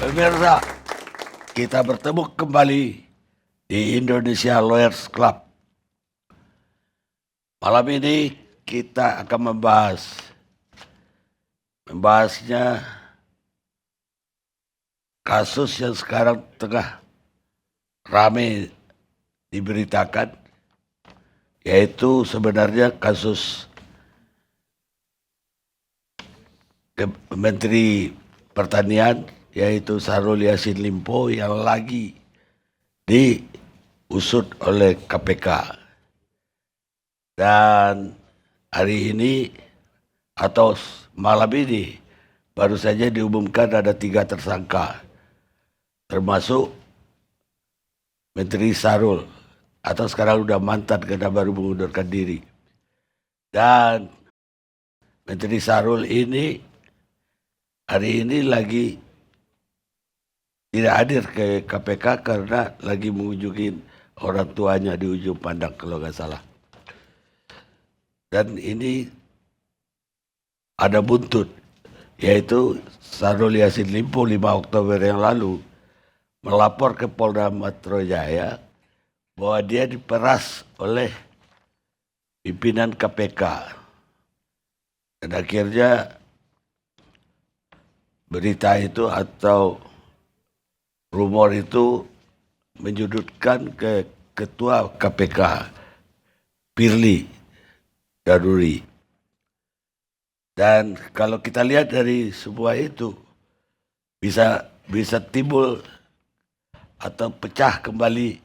Pemirsa, kita bertemu kembali di Indonesia Lawyers Club. Malam ini kita akan membahasnya kasus yang sekarang tengah ramai diberitakan, yaitu sebenarnya kasus Menteri Pertanian, yaitu Syahrul Yassin Limpo yang lagi diusut oleh KPK. Dan hari ini atau malam ini baru saja diumumkan ada 3 tersangka, termasuk Menteri Syahrul, atau sekarang udah mantan karena baru mengundurkan diri. Dan Menteri Syahrul ini hari ini lagi tidak hadir ke KPK karena lagi mengunjungi orang tuanya di ujung pandang kalau nggak salah. Dan ini ada buntut, yaitu Syahrul Yassin Limpo 5 Oktober yang lalu melapor ke Polda Metro Jaya bahwa dia diperas oleh pimpinan KPK. Dan akhirnya berita itu atau rumor itu menyudutkan ke Ketua KPK, Firly Bahuri. Dan kalau kita lihat dari semua itu bisa timbul atau pecah kembali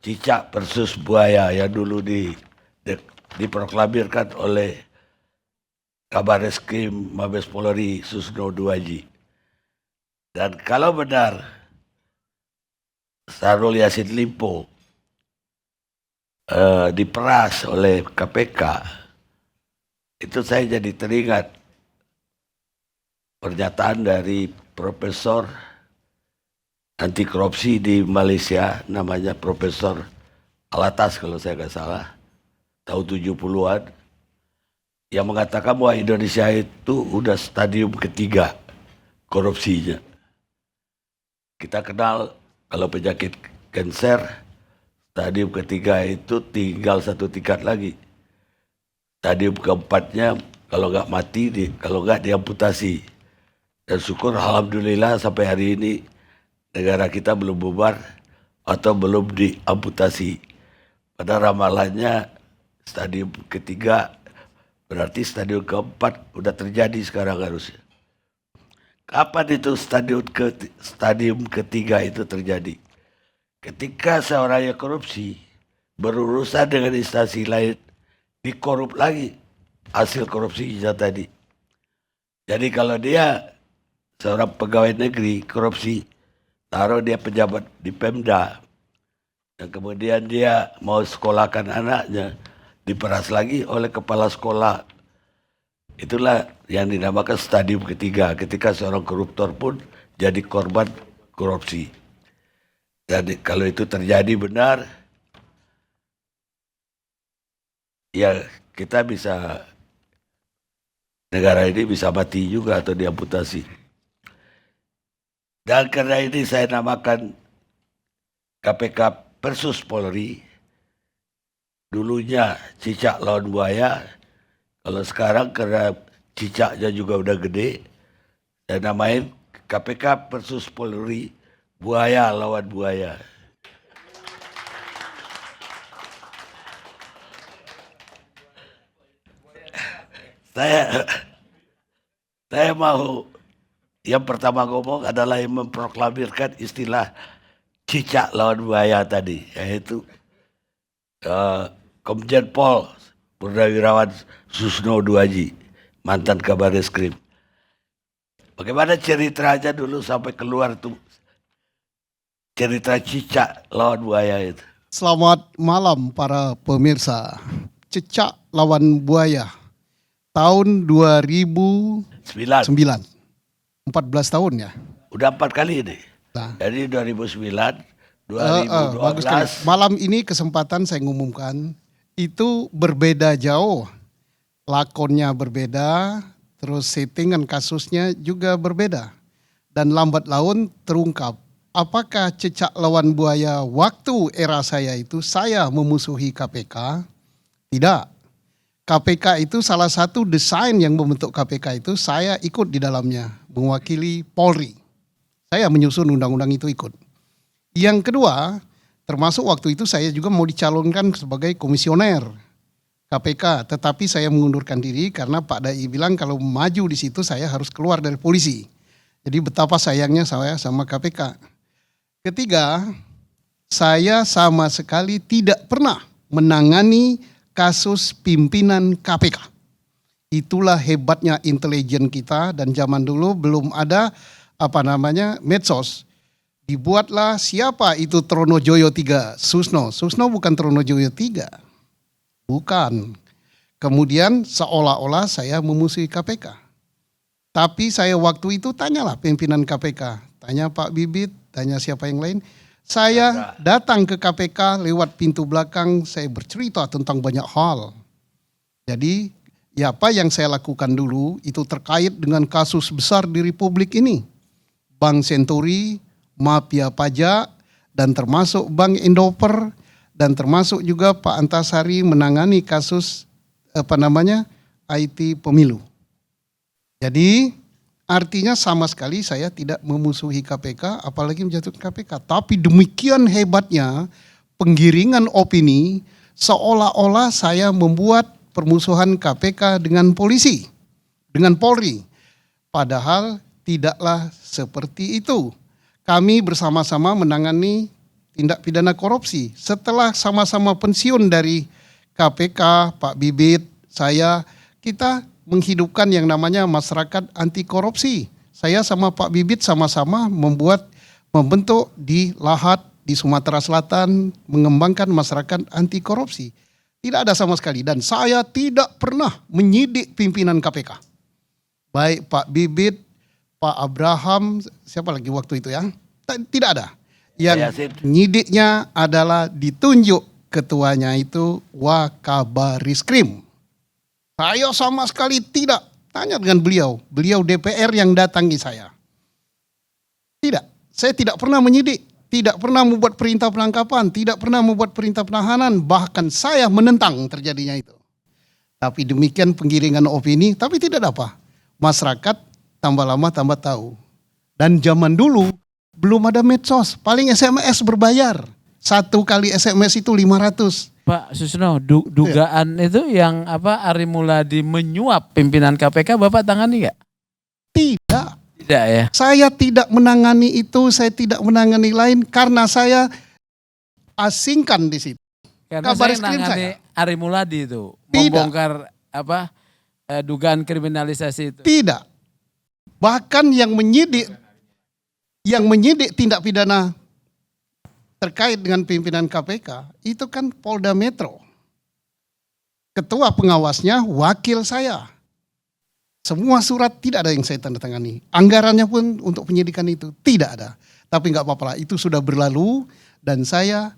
cicak versus buaya yang dulu diproklamirkan oleh Kabar Reskrim Mabes Polri Susno Duaji. Dan kalau benar Syahrul Yassin Limpo diperas oleh KPK, itu saya jadi teringat pernyataan dari profesor anti korupsi di Malaysia, namanya Profesor Alatas kalau saya nggak salah, tahun 70-an, yang mengatakan bahwa Indonesia itu udah stadium ketiga korupsinya. Kita kenal kalau penyakit kanker, stadium ketiga itu tinggal 1 tingkat lagi. Stadium keempatnya kalau nggak mati, kalau nggak diamputasi. Dan syukur alhamdulillah sampai hari ini negara kita belum bubar atau belum diamputasi. Pada ramalannya stadium ketiga, berarti stadium keempat udah terjadi sekarang harusnya. Kapan itu stadium ketiga itu terjadi? Ketika seorang yang korupsi berurusan dengan instansi lain, dikorup lagi hasil korupsinya tadi. Jadi kalau dia seorang pegawai negeri korupsi, taruh dia pejabat di Pemda, dan kemudian dia mau sekolahkan anaknya, diperas lagi oleh kepala sekolah. Itulah yang dinamakan stadium ketiga, ketika seorang koruptor pun jadi korban korupsi. Dan kalau itu terjadi benar, ya kita bisa, negara ini bisa mati juga atau diamputasi. Dan karena ini saya namakan KPK versus Polri. Dulunya cicak lawan buaya, kalau sekarang karena cicaknya juga udah gede, saya namain KPK versus Polri, buaya lawan buaya. Saya mau yang pertama ngomong adalah yang memproklamirkan istilah cicak lawan buaya tadi, yaitu Komjen Pol Purnawirawan Susno Duaji, mantan Kabar Reskrim. Bagaimana ceritanya dulu sampai keluar tuh cerita cicak lawan buaya itu? Selamat malam para pemirsa. Cicak lawan buaya tahun 2009. 14 tahun ya. Udah 4 kali ini. Nah, Jadi 2009, 2012. bagus sekali. Malam ini kesempatan saya ngumumkan itu berbeda jauh. Lakonnya berbeda, terus settingan kasusnya juga berbeda. dan lambat laun terungkap. Apakah cecak lawan buaya waktu era saya itu saya memusuhi KPK? Tidak. KPK itu salah satu desain yang membentuk KPK itu saya ikut di dalamnya, mewakili Polri. Saya menyusun undang-undang itu ikut. Yang kedua, termasuk waktu itu saya juga mau dicalonkan sebagai komisioner KPK, tetapi saya mengundurkan diri karena Pak Dai bilang kalau maju di situ saya harus keluar dari polisi. Jadi betapa sayangnya saya sama KPK. Ketiga, saya sama sekali tidak pernah menangani kasus pimpinan KPK. Itulah hebatnya intelijen kita, dan zaman dulu belum ada medsos. Dibuatlah siapa itu Tronojoyo III, Susno. Susno bukan Tronojoyo III. Bukan. Kemudian seolah-olah saya memusuhi KPK. Tapi saya waktu itu tanyalah pimpinan KPK. Tanya Pak Bibit, tanya siapa yang lain. Saya datang ke KPK lewat pintu belakang, saya bercerita tentang banyak hal. Jadi ya apa yang saya lakukan dulu itu terkait dengan kasus besar di Republik ini. Bank Senturi, mafia pajak, dan termasuk Bank Indoper, dan termasuk juga Pak Antasari menangani kasus IT pemilu. Jadi artinya sama sekali saya tidak memusuhi KPK, apalagi menjatuhkan KPK. Tapi demikian hebatnya penggiringan opini seolah-olah saya membuat permusuhan KPK dengan polisi, dengan Polri. Padahal tidaklah seperti itu. Kami bersama-sama menangani tindak pidana korupsi. Setelah sama-sama pensiun dari KPK, Pak Bibit, kita menghidupkan yang namanya masyarakat anti korupsi. Saya sama Pak Bibit sama-sama membentuk di Lahat di Sumatera Selatan, mengembangkan masyarakat anti korupsi. Tidak ada sama sekali, dan saya tidak pernah menyidik pimpinan KPK. Baik Pak Bibit, Pak Abraham, siapa lagi waktu itu ya? Tidak ada. Yang nyidiknya adalah ditunjuk ketuanya itu Wakabarisskrim. Saya sama sekali tidak. Tanya dengan beliau. Beliau DPR yang datangi saya. Tidak. Saya tidak pernah menyidik. Tidak pernah membuat perintah penangkapan. Tidak pernah membuat perintah penahanan. Bahkan saya menentang terjadinya itu. Tapi demikian penggiringan opini. Tapi tidak ada apa. Masyarakat tambah lama tambah tahu. Dan zaman dulu belum ada medsos. Paling SMS berbayar. 1 kali SMS itu 500. Pak Susno, dugaan itu yang Ari Muladi menyuap pimpinan KPK, Bapak tangani nggak? Tidak. Tidak ya? Saya tidak menangani itu, saya tidak menangani lain karena saya asingkan di situ. Karena saya nangani Ari Muladi itu, membongkar dugaan kriminalisasi itu. Tidak. Bahkan yang menyidik tindak pidana terkait dengan pimpinan KPK, itu kan Polda Metro. Ketua pengawasnya wakil saya. Semua surat tidak ada yang saya tanda tangani. Anggarannya pun untuk penyidikan itu tidak ada. Tapi nggak apa-apa lah, itu sudah berlalu dan saya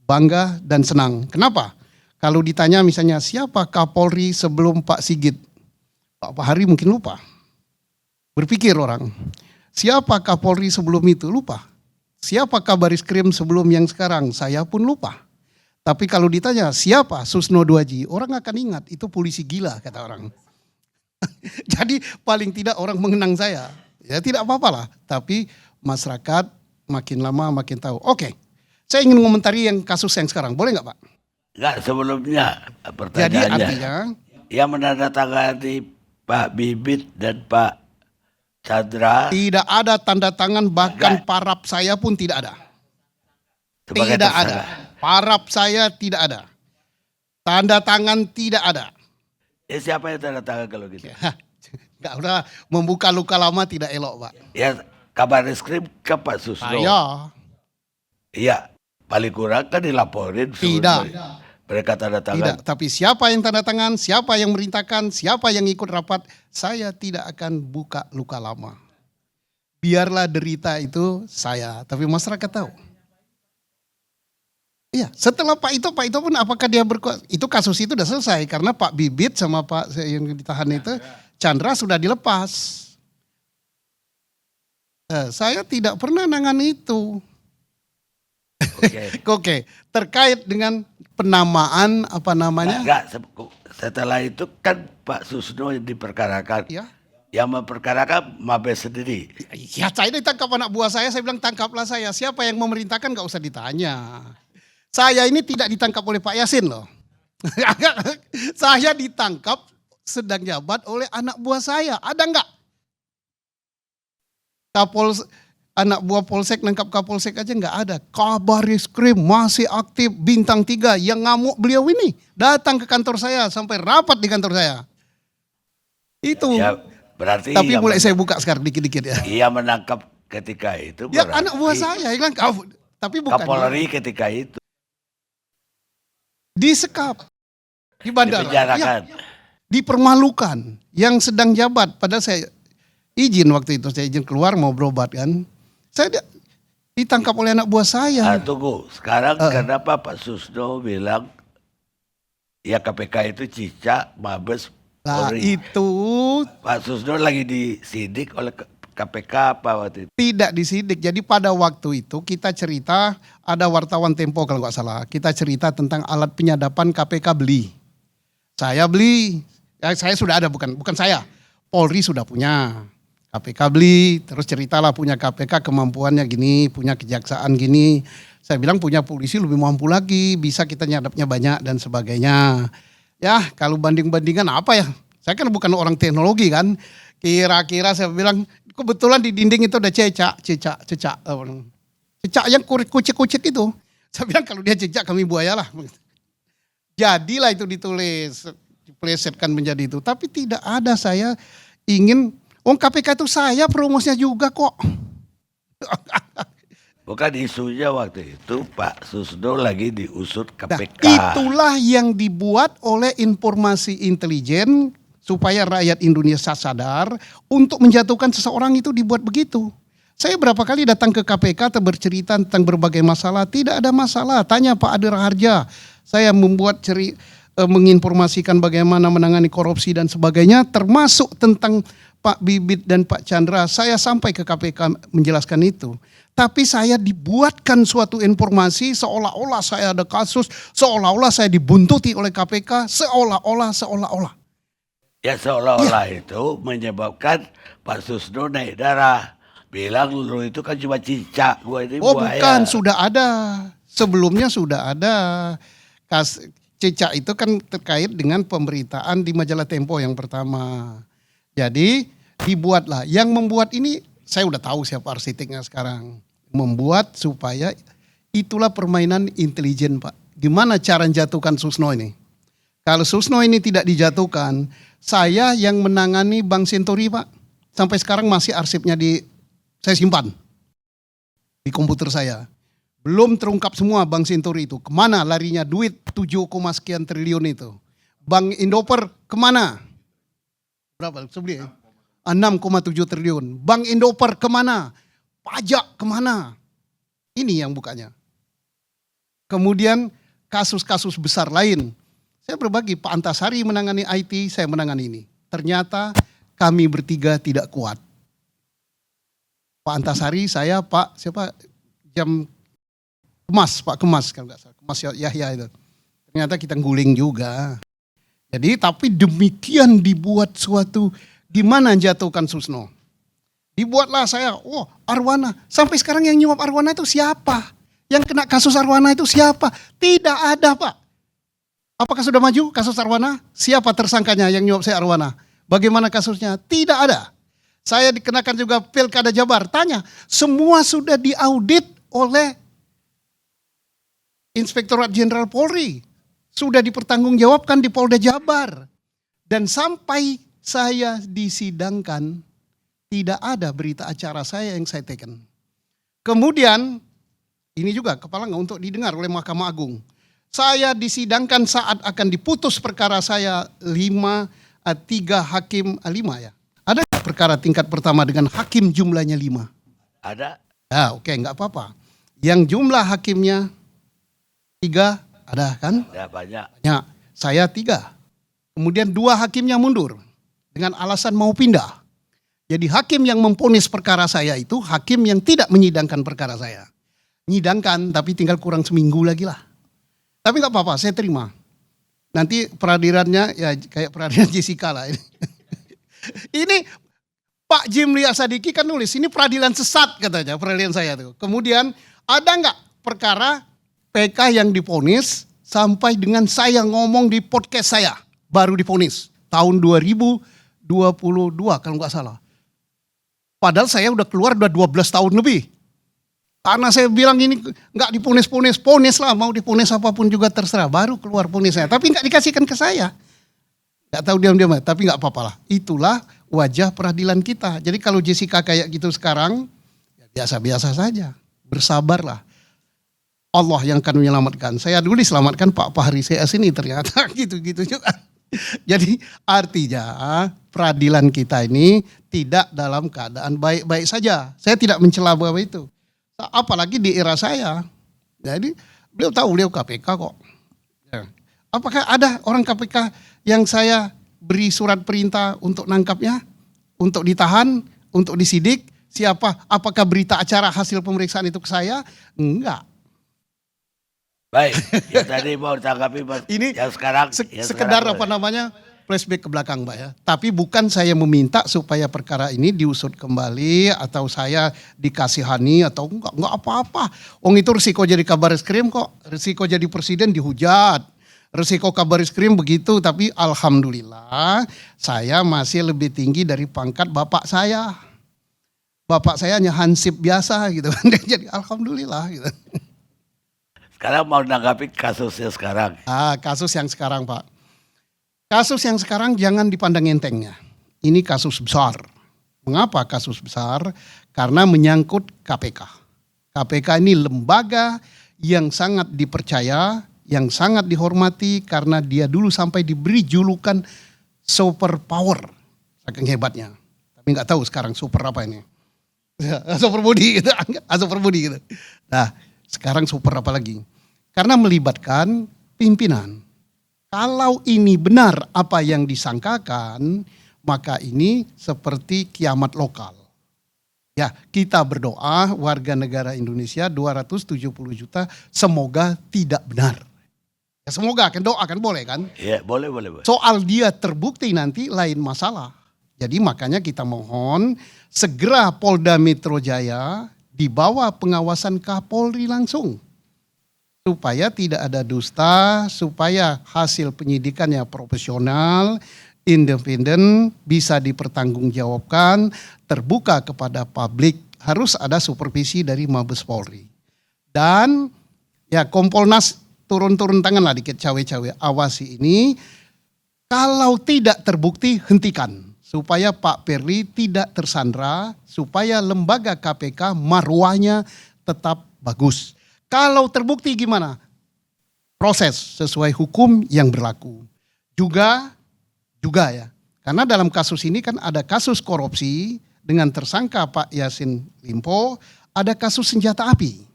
bangga dan senang. Kenapa? Kalau ditanya misalnya siapa Kapolri sebelum Pak Sigit? Pak Hari mungkin lupa. Berpikir orang, siapa Kapolri sebelum itu? Lupa. Siapa Kabarisskrim sebelum yang sekarang? Saya pun lupa. Tapi kalau ditanya siapa Susno Duaji, orang akan ingat itu polisi gila kata orang. Jadi paling tidak orang mengenang saya. Ya tidak apa-apa lah. Tapi masyarakat makin lama makin tahu. Oke, saya ingin mengomentari yang kasus yang sekarang. Boleh nggak Pak? Enggak, sebelumnya pertanyaannya. Jadi artinya yang menandatangani Pak Bibit dan Pak Chandra tidak ada tanda tangan, bahkan parap saya pun tidak ada. Tidak ada. Parap saya tidak ada. Tanda tangan tidak ada. Siapa yang tanda tangan kalau gitu? Enggak, udah membuka luka lama tidak elok Pak. Ya Kabarisskrim ke Pak Susno. Saya. Iya, paling kurang kan dilaporin. Tidak. Mereka tanda tangan. Tidak, tapi siapa yang tanda tangan, siapa yang merintahkan, siapa yang ikut rapat, saya tidak akan buka luka lama. Biarlah derita itu saya, tapi masyarakat tahu. Iya, setelah Pak Ito pun apakah dia itu kasus itu sudah selesai karena Pak Bibit sama Pak yang ditahan itu, Chandra sudah dilepas. Saya tidak pernah nangani itu. Oke. Oke, terkait dengan penamaan apa namanya? Setelah itu kan Pak Susno yang diperkarakan. Ya. Yang memperkarakan Mabes sendiri. Ya, saya ditangkap anak buah saya bilang tangkaplah saya. Siapa yang memerintahkan gak usah ditanya. Saya ini tidak ditangkap oleh Pak Yasin loh. Saya ditangkap sedang jabat oleh anak buah saya. Ada enggak? Anak buah Polsek nangkap Kapolsek aja enggak ada. Kabariskrim masih aktif bintang 3 yang ngamuk beliau ini. Datang ke kantor saya sampai rapat di kantor saya. Itu. Ya, berarti tapi mulai saya buka sekarang dikit-dikit ya. Ia menangkap ketika itu. Ya anak buah saya bilang tapi bukan. Kapolri ketika itu. Disekap. Di bandara. Dipenjarakan. Ya, dipermalukan. Yang sedang jabat. Padahal saya izin waktu itu. Saya izin keluar mau berobat kan. Saya ditangkap oleh anak buah saya. Tunggu. Sekarang kenapa Pak Susno bilang ya KPK itu cicak, Mabes, Nah Polri. itu. Pak Susno lagi disidik oleh KPK apa waktu itu? Tidak disidik. Jadi pada waktu itu kita cerita, ada wartawan Tempo kalau nggak salah. Kita cerita tentang alat penyadapan KPK beli. Saya beli, saya sudah ada bukan saya. Polri sudah punya. KPK beli, terus ceritalah punya KPK kemampuannya gini, punya kejaksaan gini. Saya bilang punya polisi lebih mampu lagi, bisa kita nyadapnya banyak dan sebagainya. Ya kalau banding-bandingan apa ya, saya kan bukan orang teknologi kan. Kira-kira saya bilang, kebetulan di dinding itu ada cecak yang kucek-kucek itu. Saya bilang kalau dia cecak kami buaya lah. Jadilah itu ditulis, diplesetkan menjadi itu. Tapi tidak ada saya ingin, KPK itu saya promosnya juga kok. Bukan isunya waktu itu Pak Susno lagi diusut Nah, KPK. itulah yang dibuat oleh informasi intelijen supaya rakyat Indonesia sadar untuk menjatuhkan seseorang itu dibuat begitu. Saya berapa kali datang ke KPK bercerita tentang berbagai masalah, tidak ada masalah. Tanya Pak Ade Raharja, saya membuat menginformasikan bagaimana menangani korupsi dan sebagainya, termasuk tentang Pak Bibit dan Pak Chandra. Saya sampai ke KPK menjelaskan itu. Tapi saya dibuatkan suatu informasi seolah-olah saya ada kasus, seolah-olah saya dibuntuti oleh KPK, seolah-olah. Ya seolah-olah itu menyebabkan Pak Susno naik darah. Bilang lu itu kan cuma cicak, gua ini buaya. Bukan, sudah ada. Sebelumnya sudah ada. Cicak itu kan terkait dengan pemberitaan di majalah Tempo yang pertama. Jadi dibuatlah. Yang membuat ini saya udah tahu siapa arsiteknya sekarang. Membuat supaya itulah permainan intelijen Pak. Gimana cara menjatuhkan Susno ini? Kalau Susno ini tidak dijatuhkan, saya yang menangani Bank Senturi Pak. Sampai sekarang masih arsipnya saya simpan di komputer saya. Belum terungkap semua Bank Senturi itu. Kemana larinya duit 7, sekian triliun itu. Bank Indoper kemana? Berapa? 6,7 triliun. Bank Indoper kemana? Pajak kemana? Ini yang bukanya. Kemudian kasus-kasus besar lain. Saya berbagi, Pak Antasari menangani IT, saya menangani ini. Ternyata kami bertiga tidak kuat. Pak Antasari, saya, Pak Pak Kemas kalau nggak salah. Kemas Yahya itu. Ternyata kita guling juga. Jadi tapi demikian dibuat suatu, gimana jatuhkan Susno. Dibuatlah saya, Arwana. Sampai sekarang yang nyuap Arwana itu siapa? Yang kena kasus Arwana itu siapa? Tidak ada Pak. Apakah sudah maju kasus Arwana? Siapa tersangkanya yang nyuap saya Arwana? Bagaimana kasusnya? Tidak ada. Saya dikenakan juga Pilkada Jabar. Tanya, semua sudah diaudit oleh Inspektorat Jenderal Polri. Sudah dipertanggungjawabkan di Polda Jabar. Dan sampai saya disidangkan, tidak ada berita acara saya yang saya teken. Kemudian, ini juga kepala untuk didengar oleh Mahkamah Agung. Saya disidangkan saat akan diputus perkara saya 3 hakim 5 ya. Ada perkara tingkat pertama dengan hakim jumlahnya 5? Ada. Ya oke, enggak apa-apa. Yang jumlah hakimnya 3 ada kan? Ya banyak. Ya, saya 3. Kemudian 2 hakimnya mundur dengan alasan mau pindah. Jadi hakim yang memponis perkara saya itu hakim yang tidak menyidangkan perkara saya. Nyidangkan tapi tinggal kurang seminggu lagi lah. Tapi nggak apa-apa, saya terima. Nanti peradilannya ya kayak peradilan Jessica lah ini. Ini Pak Jimli Asadiki kan nulis, ini peradilan sesat katanya, peradilan saya tuh. Kemudian ada nggak perkara PK yang diponis sampai dengan saya ngomong di podcast saya baru diponis tahun 2022 kalau nggak salah. Padahal saya udah keluar udah 12 tahun lebih. Karena saya bilang ini nggak diponis-ponis, ponis lah, mau diponis apapun juga terserah, baru keluar ponisnya. Tapi nggak dikasihkan ke saya. Nggak tahu diam-diam, tapi nggak apa-apa lah. Itulah wajah peradilan kita. Jadi kalau Jessica kayak gitu sekarang, ya biasa-biasa saja. Bersabarlah. Allah yang akan menyelamatkan. Saya dulu diselamatkan Pak Fahri CS ini ternyata gitu-gitu juga. Jadi artinya peradilan kita ini tidak dalam keadaan baik-baik saja. Saya tidak mencela bahwa itu. Apalagi di era saya. Jadi beliau tahu beliau KPK kok. Ya. Apakah ada orang KPK yang saya beri surat perintah untuk nangkapnya, untuk ditahan, untuk disidik? Siapa? Apakah berita acara hasil pemeriksaan itu ke saya? Enggak. Baik, ya tadi mau tanggapi Ini yang sekarang. Sekedar apa namanya flashback ke belakang Mbak ya. Tapi bukan saya meminta supaya perkara ini diusut kembali atau saya dikasihani atau enggak apa-apa. Itu risiko jadi kabar eskrim kok, risiko jadi presiden dihujat. Risiko kabar eskrim begitu, tapi alhamdulillah saya masih lebih tinggi dari pangkat bapak saya. Bapak saya hanya hansip biasa gitu kan. Jadi alhamdulillah gitu. Sekarang mau menanggapi kasusnya sekarang. Kasus yang sekarang Pak. Kasus yang sekarang jangan dipandang entengnya. Ini kasus besar. Mengapa kasus besar? Karena menyangkut KPK. KPK ini lembaga yang sangat dipercaya, yang sangat dihormati karena dia dulu sampai diberi julukan super power. Saking hebatnya. Tapi nggak tahu sekarang super apa ini. Super body gitu. Super body gitu. Nah, sekarang super apa lagi? Karena melibatkan pimpinan. Kalau ini benar apa yang disangkakan, maka ini seperti kiamat lokal. Ya, kita berdoa warga negara Indonesia 270 juta semoga tidak benar. Ya semoga kan doa kan boleh kan? Iya, boleh. Soal dia terbukti nanti lain masalah. Jadi makanya kita mohon segera Polda Metro Jaya di bawah pengawasan Kapolri langsung. Supaya tidak ada dusta, supaya hasil penyidikannya profesional, independen, bisa dipertanggungjawabkan, terbuka kepada publik, harus ada supervisi dari Mabes Polri. Dan ya Kompolnas turun-turun tangan lah dikit cawe-cawe, awasi ini. Kalau tidak terbukti hentikan. Supaya Pak Firly tidak tersandra, supaya lembaga KPK marwahnya tetap bagus. Kalau terbukti gimana? Proses sesuai hukum yang berlaku. Juga ya. Karena dalam kasus ini kan ada kasus korupsi dengan tersangka Pak Yassin Limpo, ada kasus senjata api.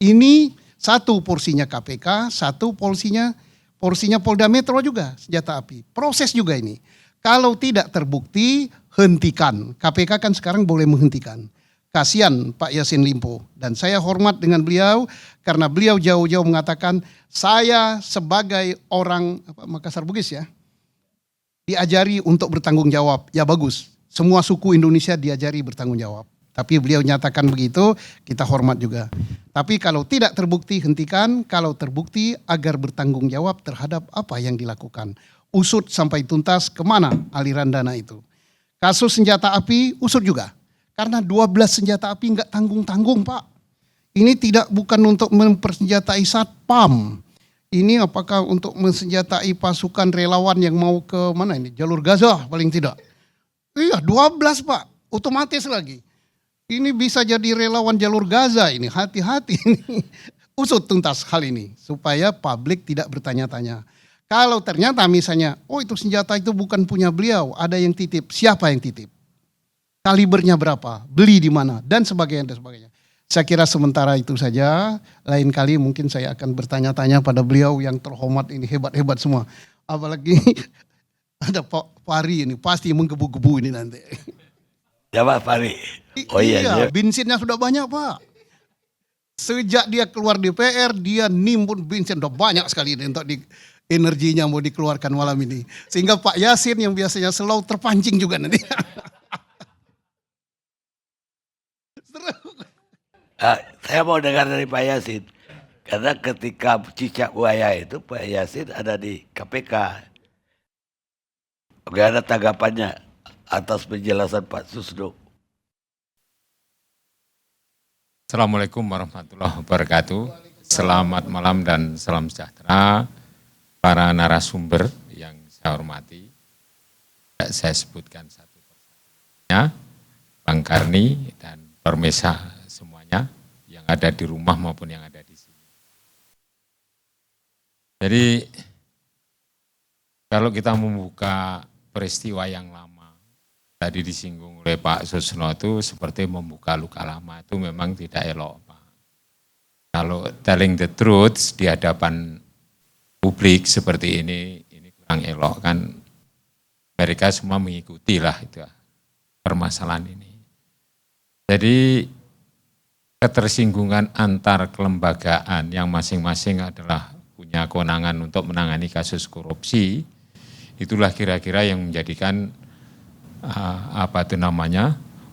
Ini satu porsinya KPK, satu porsinya Polda Metro juga senjata api. Proses juga ini. Kalau tidak terbukti, hentikan. KPK kan sekarang boleh menghentikan. Kasihan Pak Yassin Limpo dan saya hormat dengan beliau karena beliau jauh-jauh mengatakan saya sebagai orang Makassar Bugis ya diajari untuk bertanggung jawab. Ya bagus, semua suku Indonesia diajari bertanggung jawab. Tapi beliau nyatakan begitu, kita hormat juga. Tapi kalau tidak terbukti hentikan, kalau terbukti agar bertanggung jawab terhadap apa yang dilakukan. Usut sampai tuntas kemana aliran dana itu. Kasus senjata api usut juga. Karena 12 senjata api enggak tanggung-tanggung Pak. Ini bukan untuk mempersenjatai Satpam. Ini apakah untuk mensenjatai pasukan relawan yang mau ke mana ini? Jalur Gaza paling tidak. Iya 12 Pak, otomatis lagi. Ini bisa jadi relawan jalur Gaza ini, hati-hati ini. Usut tuntas hal ini supaya publik tidak bertanya-tanya. Kalau ternyata misalnya, itu senjata itu bukan punya beliau, ada yang titip. Siapa yang titip? Kalibernya berapa, beli di mana, dan sebagainya. Saya kira sementara itu saja, lain kali mungkin saya akan bertanya-tanya pada beliau yang terhormat ini, hebat-hebat semua. Apalagi ada Pak Fahri ini, pasti menggebu-gebu ini nanti. Ya Pak Fahri. Oh iya, Iya, bensinnya sudah banyak Pak. Sejak dia keluar DPR, dia nimbun bensin udah banyak sekali ini untuk energinya mau dikeluarkan malam ini. Sehingga Pak Yasin yang biasanya slow terpancing juga nanti. Saya mau dengar dari Pak Yasin. Karena ketika cicak buaya itu Pak Yasin ada di KPK. Gak ada tanggapannya atas penjelasan Pak Susno. Assalamualaikum warahmatullahi wabarakatuh. Selamat malam dan salam sejahtera para narasumber yang saya hormati. Saya sebutkan satu persatunya, Bang Karni dan Permesa semuanya yang ada di rumah maupun yang ada di sini. Jadi kalau kita membuka peristiwa yang lama, tadi disinggung oleh Pak Susno itu seperti membuka luka lama, itu memang tidak elok Pak. Kalau telling the truth di hadapan publik seperti ini kurang elok kan. Mereka semua mengikuti lah itu permasalahan ini. Jadi ketersinggungan antar kelembagaan yang masing-masing adalah punya kewenangan untuk menangani kasus korupsi, itulah kira-kira yang menjadikan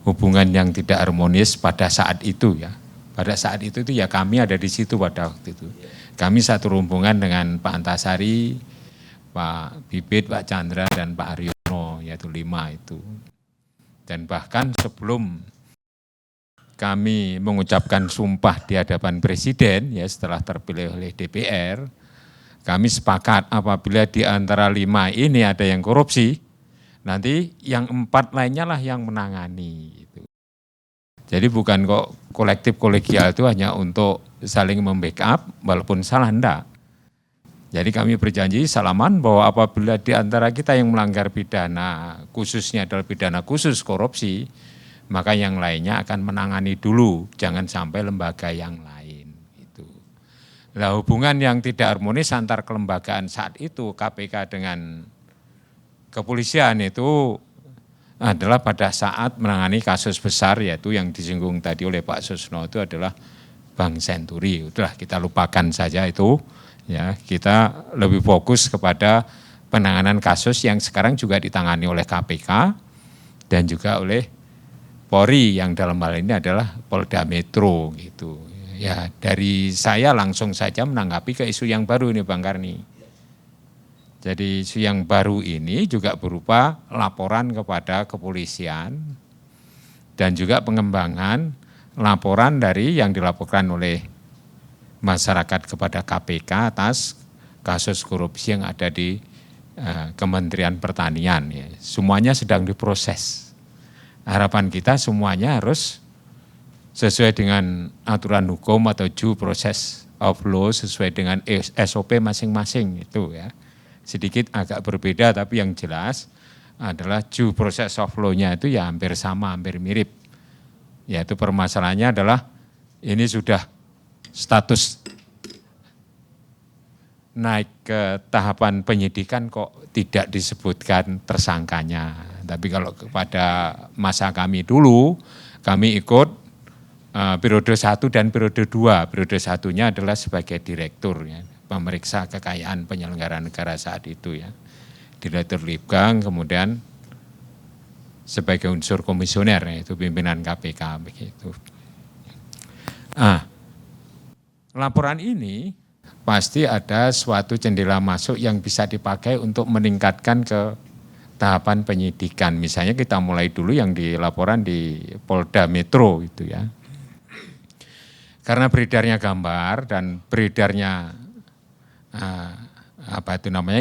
hubungan yang tidak harmonis pada saat itu ya. Pada saat itu ya kami ada di situ pada waktu itu. Kami satu rombongan dengan Pak Antasari, Pak Bibit, Pak Chandra dan Pak Aryono, yaitu 5 itu. Dan bahkan sebelum kami mengucapkan sumpah di hadapan Presiden ya setelah terpilih oleh DPR, kami sepakat apabila di antara 5 ini ada yang korupsi, nanti yang 4 lainnya lah yang menangani. Gitu. Jadi bukan kok kolektif kolegial itu hanya untuk saling membackup, walaupun salah enggak. Jadi kami berjanji salaman bahwa apabila di antara kita yang melanggar pidana, khususnya adalah pidana khusus korupsi, maka yang lainnya akan menangani dulu, jangan sampai lembaga yang lain. Gitu. Nah, hubungan yang tidak harmonis antar kelembagaan saat itu, KPK dengan kepolisian itu adalah pada saat menangani kasus besar yaitu yang disinggung tadi oleh Pak Susno itu adalah Bank Senturi. Udahlah kita lupakan saja itu ya, kita lebih fokus kepada penanganan kasus yang sekarang juga ditangani oleh KPK dan juga oleh Polri yang dalam hal ini adalah Polda Metro gitu. Ya, dari saya langsung saja menanggapi ke isu yang baru ini Bang Karni. Jadi isu yang baru ini juga berupa laporan kepada kepolisian dan juga pengembangan laporan dari yang dilaporkan oleh masyarakat kepada KPK atas kasus korupsi yang ada di Kementerian Pertanian. Ya. Semuanya sedang diproses. Harapan kita semuanya harus sesuai dengan aturan hukum atau due process of law sesuai dengan SOP masing-masing itu ya. Sedikit agak berbeda tapi yang jelas adalah due process of law-nya itu ya hampir sama, hampir mirip. Yaitu permasalahannya adalah ini sudah status naik ke tahapan penyidikan kok tidak disebutkan tersangkanya. Tapi kalau kepada masa kami dulu, kami ikut periode 1 dan periode 2. Periode 1-nya adalah sebagai direktur ya. Pemeriksa kekayaan penyelenggara negara saat itu ya. Direktur Litbang, kemudian sebagai unsur komisioner yaitu pimpinan KPK begitu. Laporan ini pasti ada suatu jendela masuk yang bisa dipakai untuk meningkatkan ke tahapan penyidikan. Misalnya kita mulai dulu yang di laporan di Polda Metro itu ya. Karena beredarnya gambar dan beredarnya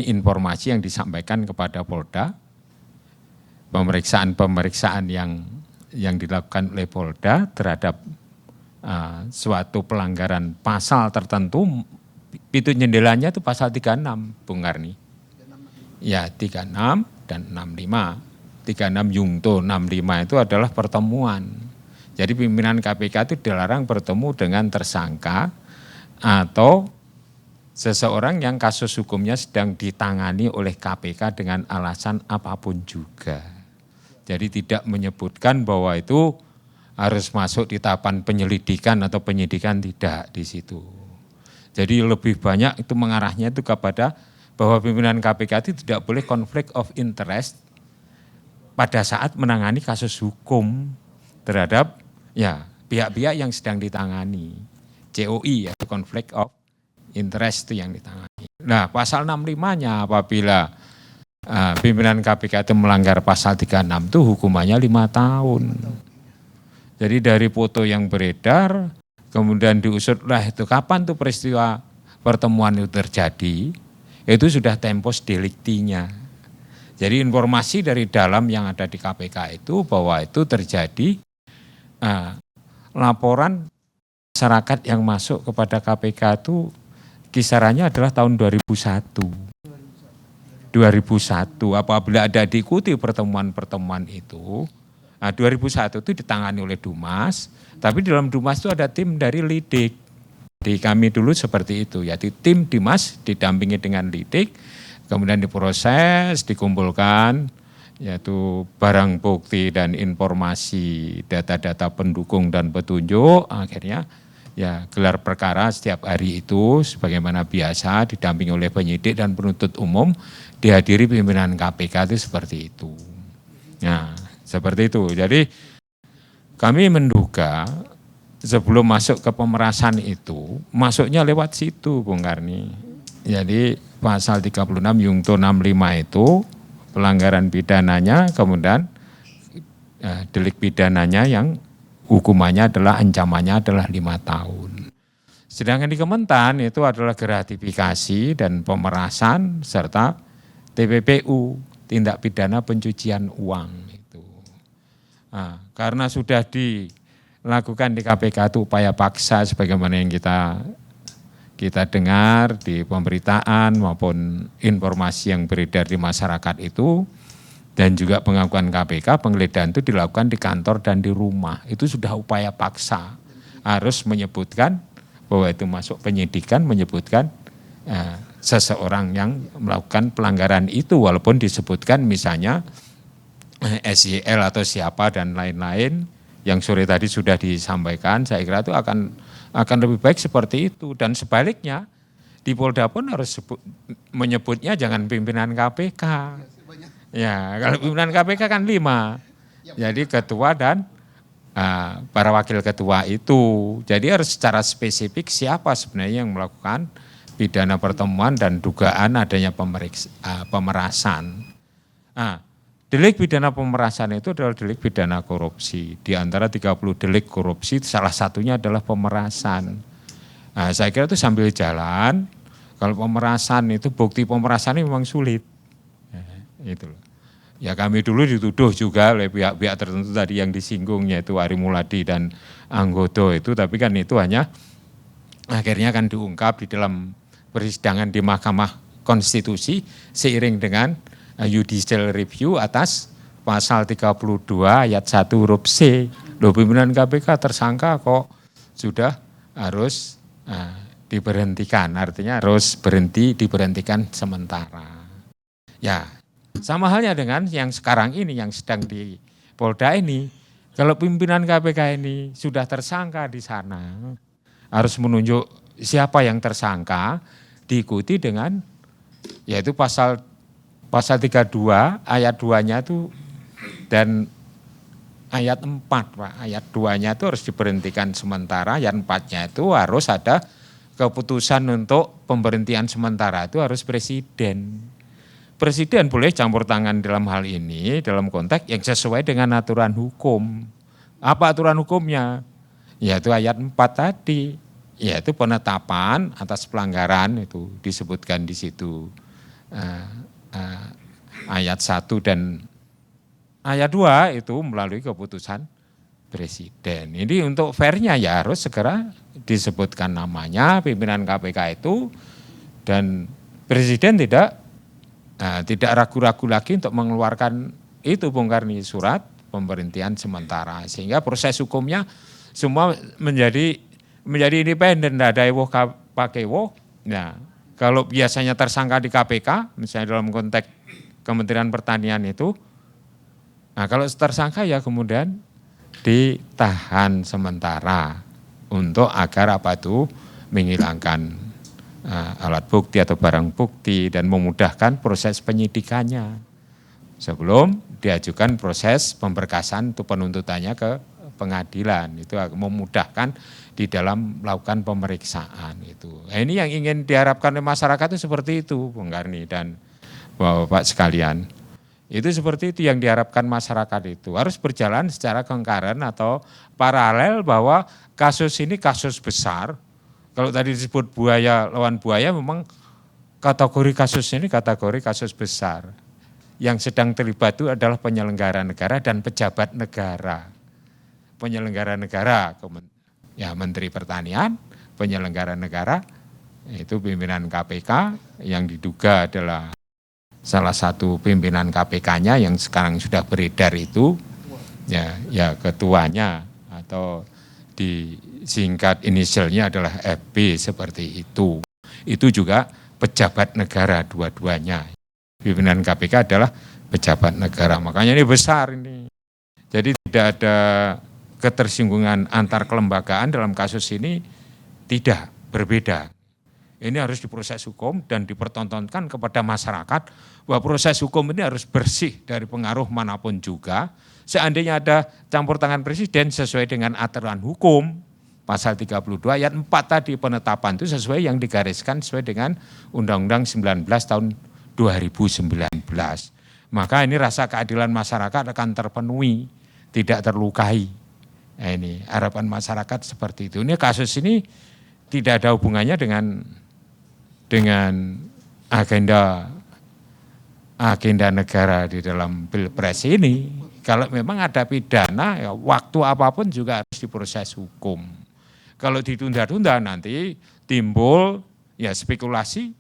informasi yang disampaikan kepada Polda, pemeriksaan yang dilakukan oleh Polda terhadap suatu pelanggaran pasal tertentu, pintu jendelanya itu pasal 36, Bung Karni. Ya 36 dan 65. 36 Yungto, 65 itu adalah pertemuan. Jadi pimpinan KPK itu dilarang bertemu dengan tersangka atau seseorang yang kasus hukumnya sedang ditangani oleh KPK dengan alasan apapun juga. Jadi tidak menyebutkan bahwa itu harus masuk di tahapan penyelidikan atau penyidikan, tidak di situ. Jadi lebih banyak itu mengarahnya itu kepada bahwa pimpinan KPK itu tidak boleh konflik of interest pada saat menangani kasus hukum terhadap ya pihak-pihak yang sedang ditangani. COI yaitu conflict of interest itu yang ditangani. Nah, pasal 65-nya apabila pimpinan KPK itu melanggar pasal 36 itu hukumannya 5 tahun. Jadi dari foto yang beredar, kemudian diusutlah itu kapan tuh peristiwa pertemuan itu terjadi, itu sudah tempus delictinya. Jadi informasi dari dalam yang ada di KPK itu bahwa itu terjadi laporan masyarakat yang masuk kepada KPK itu kisarannya adalah tahun 2001. 2001 apabila ada diikuti pertemuan-pertemuan itu, 2001 itu ditangani oleh Dumas, tapi di dalam Dumas itu ada tim dari Lidik. Di kami dulu seperti itu, yaitu tim Dimas didampingi dengan Lidik, kemudian diproses, dikumpulkan, yaitu barang bukti dan informasi, data-data pendukung dan petunjuk, akhirnya ya gelar perkara setiap hari itu sebagaimana biasa didampingi oleh penyidik dan penuntut umum, dihadiri pimpinan KPK itu seperti itu. Nah, seperti itu. Jadi kami menduga sebelum masuk ke pemerasan itu, masuknya lewat situ Bung Karni. Jadi pasal 36 Yungto 65 itu pelanggaran pidananya, kemudian delik pidananya yang hukumannya adalah ancamannya adalah 5 tahun. Sedangkan di Kementan itu adalah gratifikasi dan pemerasan serta TPPU, tindak pidana pencucian uang itu. Nah, karena sudah dilakukan di KPK itu upaya paksa sebagaimana yang kita dengar di pemberitaan maupun informasi yang beredar di masyarakat itu, dan juga pengakuan KPK, penggeledahan itu dilakukan di kantor dan di rumah. Itu sudah upaya paksa. Harus menyebutkan bahwa itu masuk penyidikan, menyebutkan seseorang yang melakukan pelanggaran itu. Walaupun disebutkan misalnya SYL atau siapa dan lain-lain. Yang sore tadi sudah disampaikan, saya kira itu akan lebih baik seperti itu. Dan sebaliknya, di Polda pun harus menyebutnya jangan pimpinan KPK. Ya, kalau pimpinan KPK kan 5, jadi ketua dan para wakil ketua itu. Jadi harus secara spesifik siapa sebenarnya yang melakukan pidana pertemuan dan dugaan adanya pemerasan. Delik pidana pemerasan itu adalah delik pidana korupsi. Di antara 30 delik korupsi, salah satunya adalah pemerasan. Saya kira itu sambil jalan, kalau pemerasan itu bukti pemerasan ini memang sulit. Itu. Ya kami dulu dituduh juga oleh pihak-pihak tertentu tadi yang disinggung, yaitu Ari Muladi dan Anggodo itu, tapi kan itu hanya akhirnya kan diungkap di dalam persidangan di Mahkamah Konstitusi seiring dengan judicial review atas pasal 32 ayat 1 huruf C. Loh, pimpinan KPK tersangka kok sudah harus diberhentikan, artinya harus diberhentikan sementara. Ya, sama halnya dengan yang sekarang ini, yang sedang di Polda ini. Kalau pimpinan KPK ini sudah tersangka di sana, harus menunjuk siapa yang tersangka, diikuti dengan, yaitu pasal 32, ayat 2-nya itu, dan ayat 4, Pak. Ayat 2-nya itu harus diberhentikan sementara, ayat 4-nya itu harus ada keputusan untuk pemberhentian sementara, itu harus presiden. Presiden boleh campur tangan dalam hal ini, dalam konteks yang sesuai dengan aturan hukum. Apa aturan hukumnya? Yaitu ayat 4 tadi, yaitu penetapan atas pelanggaran, itu disebutkan di situ. Ayat 1 dan ayat 2 itu melalui keputusan presiden. Ini untuk fairnya ya harus segera disebutkan namanya pimpinan KPK itu, dan presiden tidak ragu-ragu lagi untuk mengeluarkan itu Bung Karni, surat pemberhentian sementara, sehingga proses hukumnya semua menjadi independen, tidak ada ewoh pakewoh. Nah, kalau biasanya tersangka di KPK, misalnya dalam konteks Kementerian Pertanian itu, Nah kalau tersangka ya kemudian ditahan sementara untuk agar apa itu menghilangkan alat bukti atau barang bukti dan memudahkan proses penyidikannya sebelum diajukan proses pemberkasan untuk penuntutannya ke pengadilan. Itu memudahkan di dalam melakukan pemeriksaan itu. Nah, ini yang ingin diharapkan oleh masyarakat itu seperti itu, Bung Karni dan Bapak sekalian. Itu seperti itu yang diharapkan masyarakat itu. Harus berjalan secara concurrent atau paralel bahwa kasus ini kasus besar. Kalau tadi disebut buaya lawan buaya, memang kategori kasus ini kategori kasus besar. Yang sedang terlibat itu adalah penyelenggara negara dan pejabat negara. Penyelenggara negara, ya Menteri Pertanian, penyelenggara negara, itu pimpinan KPK yang diduga adalah salah satu pimpinan KPK-nya yang sekarang sudah beredar itu, ya ketuanya atau disingkat inisialnya adalah FB seperti itu. Itu juga pejabat negara dua-duanya. Pimpinan KPK adalah pejabat negara, makanya ini besar ini. Jadi tidak ada ketersinggungan antar kelembagaan dalam kasus ini, tidak berbeda. Ini harus diproses hukum dan dipertontonkan kepada masyarakat bahwa proses hukum ini harus bersih dari pengaruh manapun juga. Seandainya ada campur tangan presiden sesuai dengan aturan hukum, pasal 32 ayat 4 tadi penetapan itu sesuai yang digariskan sesuai dengan Undang-Undang 19 tahun 2019. Maka ini rasa keadilan masyarakat akan terpenuhi, tidak terlukai. Nah, ini harapan masyarakat seperti itu. Ini kasus ini tidak ada hubungannya dengan agenda negara di dalam Pilpres ini. Kalau memang ada pidana, ya waktu apapun juga harus diproses hukum. Kalau ditunda-tunda nanti timbul ya spekulasi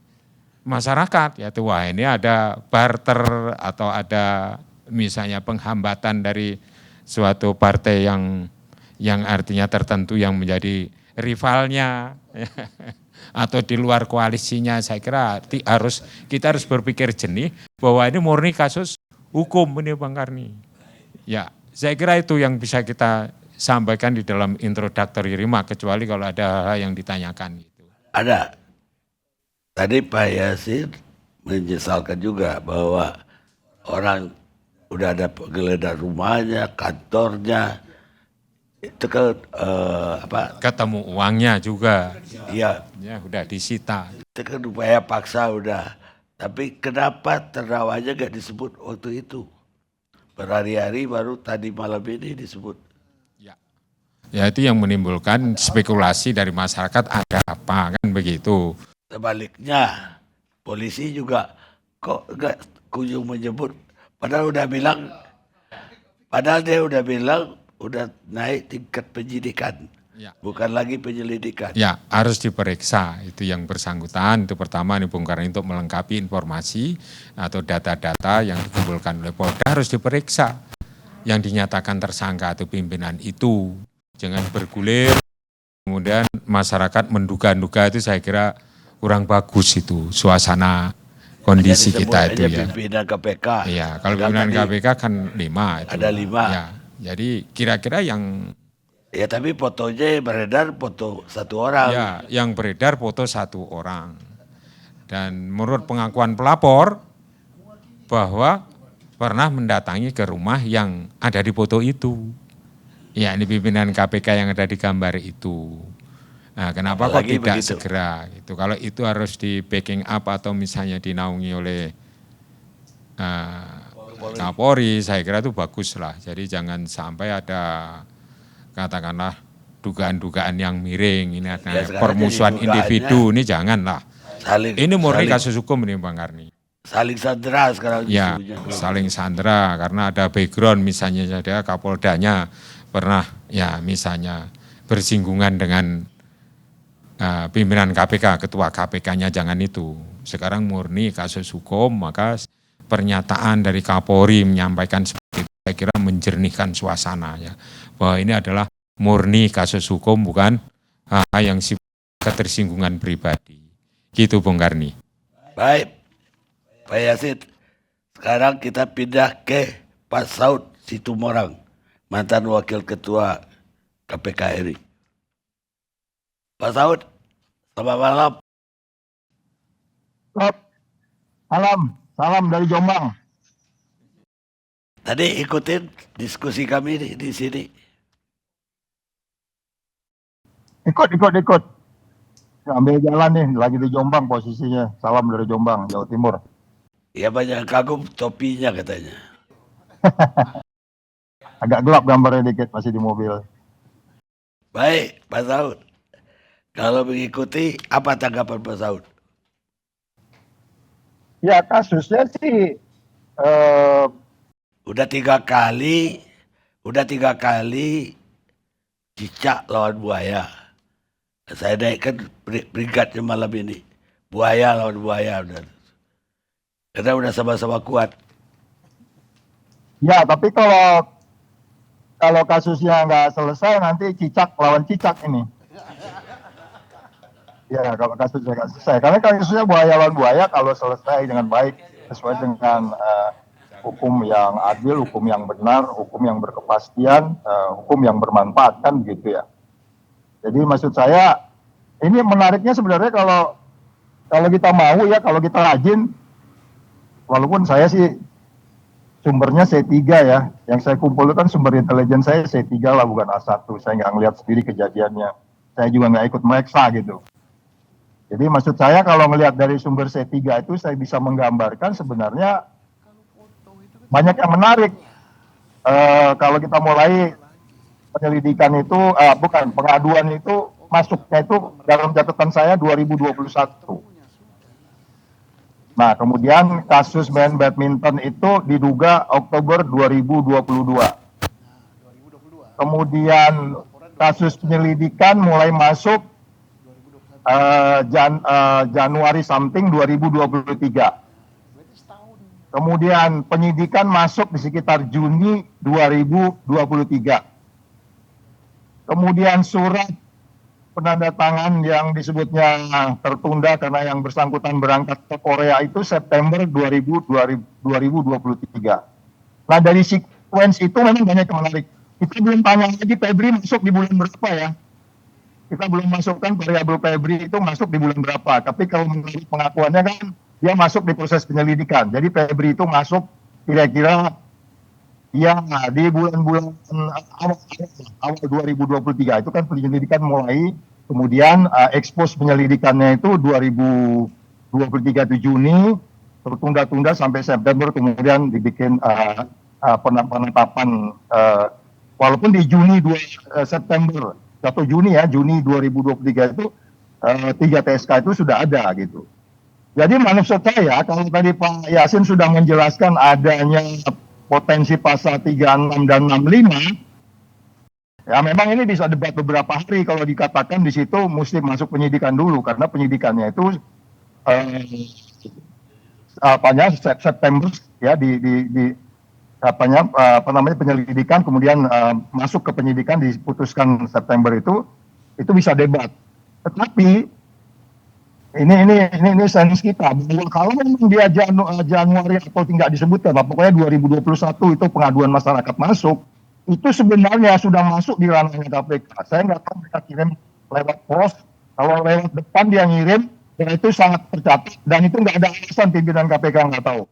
masyarakat, ya wah ini ada barter atau ada misalnya penghambatan dari suatu partai yang artinya tertentu yang menjadi rivalnya atau di luar koalisinya. Saya kira kita harus berpikir jernih bahwa ini murni kasus hukum ini Bang Karni. Ya, saya kira itu yang bisa kita sampaikan di dalam introductory remark, kecuali kalau ada hal yang ditanyakan. Ada. Tadi Pak Yasin menyesalkan juga bahwa orang udah ada penggeledah rumahnya, kantornya, itu kan ketemu uangnya juga. Iya. Ya udah disita. Itu kan upaya paksa udah. Tapi kenapa terdakwanya gak disebut waktu itu? Berhari-hari baru tadi malam ini disebut. Ya itu yang menimbulkan spekulasi dari masyarakat, ada apa kan begitu. Sebaliknya polisi juga kok gak kunjung menyebut. Padahal dia udah bilang udah naik tingkat penyidikan. Ya. Bukan lagi penyelidikan. Ya, harus diperiksa itu yang bersangkutan. Itu pertama nih Bung Karni, untuk melengkapi informasi atau data-data yang dikumpulkan oleh Polda harus diperiksa. Yang dinyatakan tersangka atau pimpinan itu. Jangan bergulir, kemudian masyarakat menduga-duga, itu saya kira kurang bagus itu suasana kondisi kita itu ya. Pimpinan KPK. Iya, kalau pimpinan KPK kan 5 itu. Ada 5. Ya, jadi kira-kira yang ya tapi fotonya beredar foto satu orang. Ya, yang beredar foto satu orang. Dan menurut pengakuan pelapor bahwa pernah mendatangi ke rumah yang ada di foto itu. Ya, ini pimpinan KPK yang ada di gambar itu. Nah, kenapa kok tidak begitu segera gitu? Kalau itu harus di backing up atau misalnya dinaungi oleh Kapolri, saya kira itu bagus lah. Jadi jangan sampai ada katakanlah dugaan-dugaan yang miring, ini ada permusuhan individu, ini janganlah. Ini murni kasus hukum ini Bang Karni. Saling sandera sekarang. Ya, saling sandera karena ada background, misalnya ada Kapoldanya pernah ya misalnya bersinggungan dengan pimpinan KPK, ketua KPK-nya, jangan itu. Sekarang murni kasus hukum, maka pernyataan dari Kapolri menyampaikan seperti itu, saya kira menjernihkan suasana ya. Bahwa ini adalah murni kasus hukum, bukan hal yang ketersinggungan pribadi. Gitu Bung Karni. Baik, Pak Yasin. Sekarang kita pindah ke Pak Saud Situmorang, mantan Wakil Ketua KPK RI. Pak Saud, selamat malam. Malam, salam dari Jombang. Tadi ikutin diskusi kami di sini. Ikut. Ambil jalan nih, lagi di Jombang posisinya. Salam dari Jombang, Jawa Timur. Ya banyak kagum topinya katanya. Agak gelap gambarnya dikit, masih di mobil. Baik, Pak Saud. Kalau mengikuti, apa tanggapan Pak Saud? Ya kasusnya sih, Udah tiga kali cicak lawan buaya. Saya naikkan peringkatnya malam ini. Buaya lawan buaya. Karena udah sama-sama kuat. ya tapi kalau kasusnya nggak selesai, nanti cicak lawan cicak ini. Ya, kalau kasusnya nggak selesai. Karena kasusnya buaya lawan buaya, kalau selesai dengan baik, sesuai dengan hukum yang adil, hukum yang benar, hukum yang berkepastian, hukum yang bermanfaat, kan gitu ya. Jadi maksud saya, ini menariknya sebenarnya kalau kita mau ya, kalau kita rajin, walaupun saya sih sumbernya C3 ya, yang saya kumpulkan sumber intelijen saya C3 lah, bukan A1. Saya nggak ngelihat sendiri kejadiannya. Saya juga nggak ikut meriksa gitu. Jadi maksud saya kalau melihat dari sumber C3 itu, saya bisa menggambarkan sebenarnya banyak yang menarik. Kalau kita mulai penyelidikan itu, pengaduan itu, masuknya itu dalam catatan saya 2021. Nah, kemudian kasus main badminton itu diduga Oktober 2022. Kemudian kasus penyelidikan mulai masuk Januari something 2023. Kemudian penyidikan masuk di sekitar Juni 2023. Kemudian surat penandatangan yang disebutnya tertunda karena yang bersangkutan berangkat ke Korea itu September 2023. Nah, dari sequence itu memang banyak yang menarik. Kita belum tanya lagi Febri masuk di bulan berapa ya. Kita belum masukkan variabel Febri itu masuk di bulan berapa. Tapi kalau menurut pengakuannya kan dia masuk di proses penyelidikan. Jadi Febri itu masuk kira-kira ya di bulan-bulan awal 2023. Itu kan penyelidikan mulai, kemudian ekspos penyelidikannya itu 2023 itu Juni, tertunda-tunda sampai September, kemudian dibikin penetapan walaupun di Juni September atau Juni 2023 itu 3 TSK itu sudah ada gitu. Jadi maksud saya, kalau tadi Pak Yasin sudah menjelaskan adanya potensi pasal 36 dan 65, ya memang ini bisa debat beberapa hari kalau dikatakan di situ mesti masuk penyidikan dulu, karena penyidikannya itu September ya penyelidikan, kemudian masuk ke penyidikan diputuskan September itu bisa debat. Tetapi ini sains kita bahwa kalau memang dia Januari atau tidak disebutkan, pokoknya 2021 itu pengaduan masyarakat masuk, itu sebenarnya sudah masuk di ranahnya KPK. Saya nggak tahu mereka kirim lewat pos, kalau lewat depan dia ngirim, dan itu sangat tercatat, dan itu nggak ada alasan pimpinan KPK nggak tahu.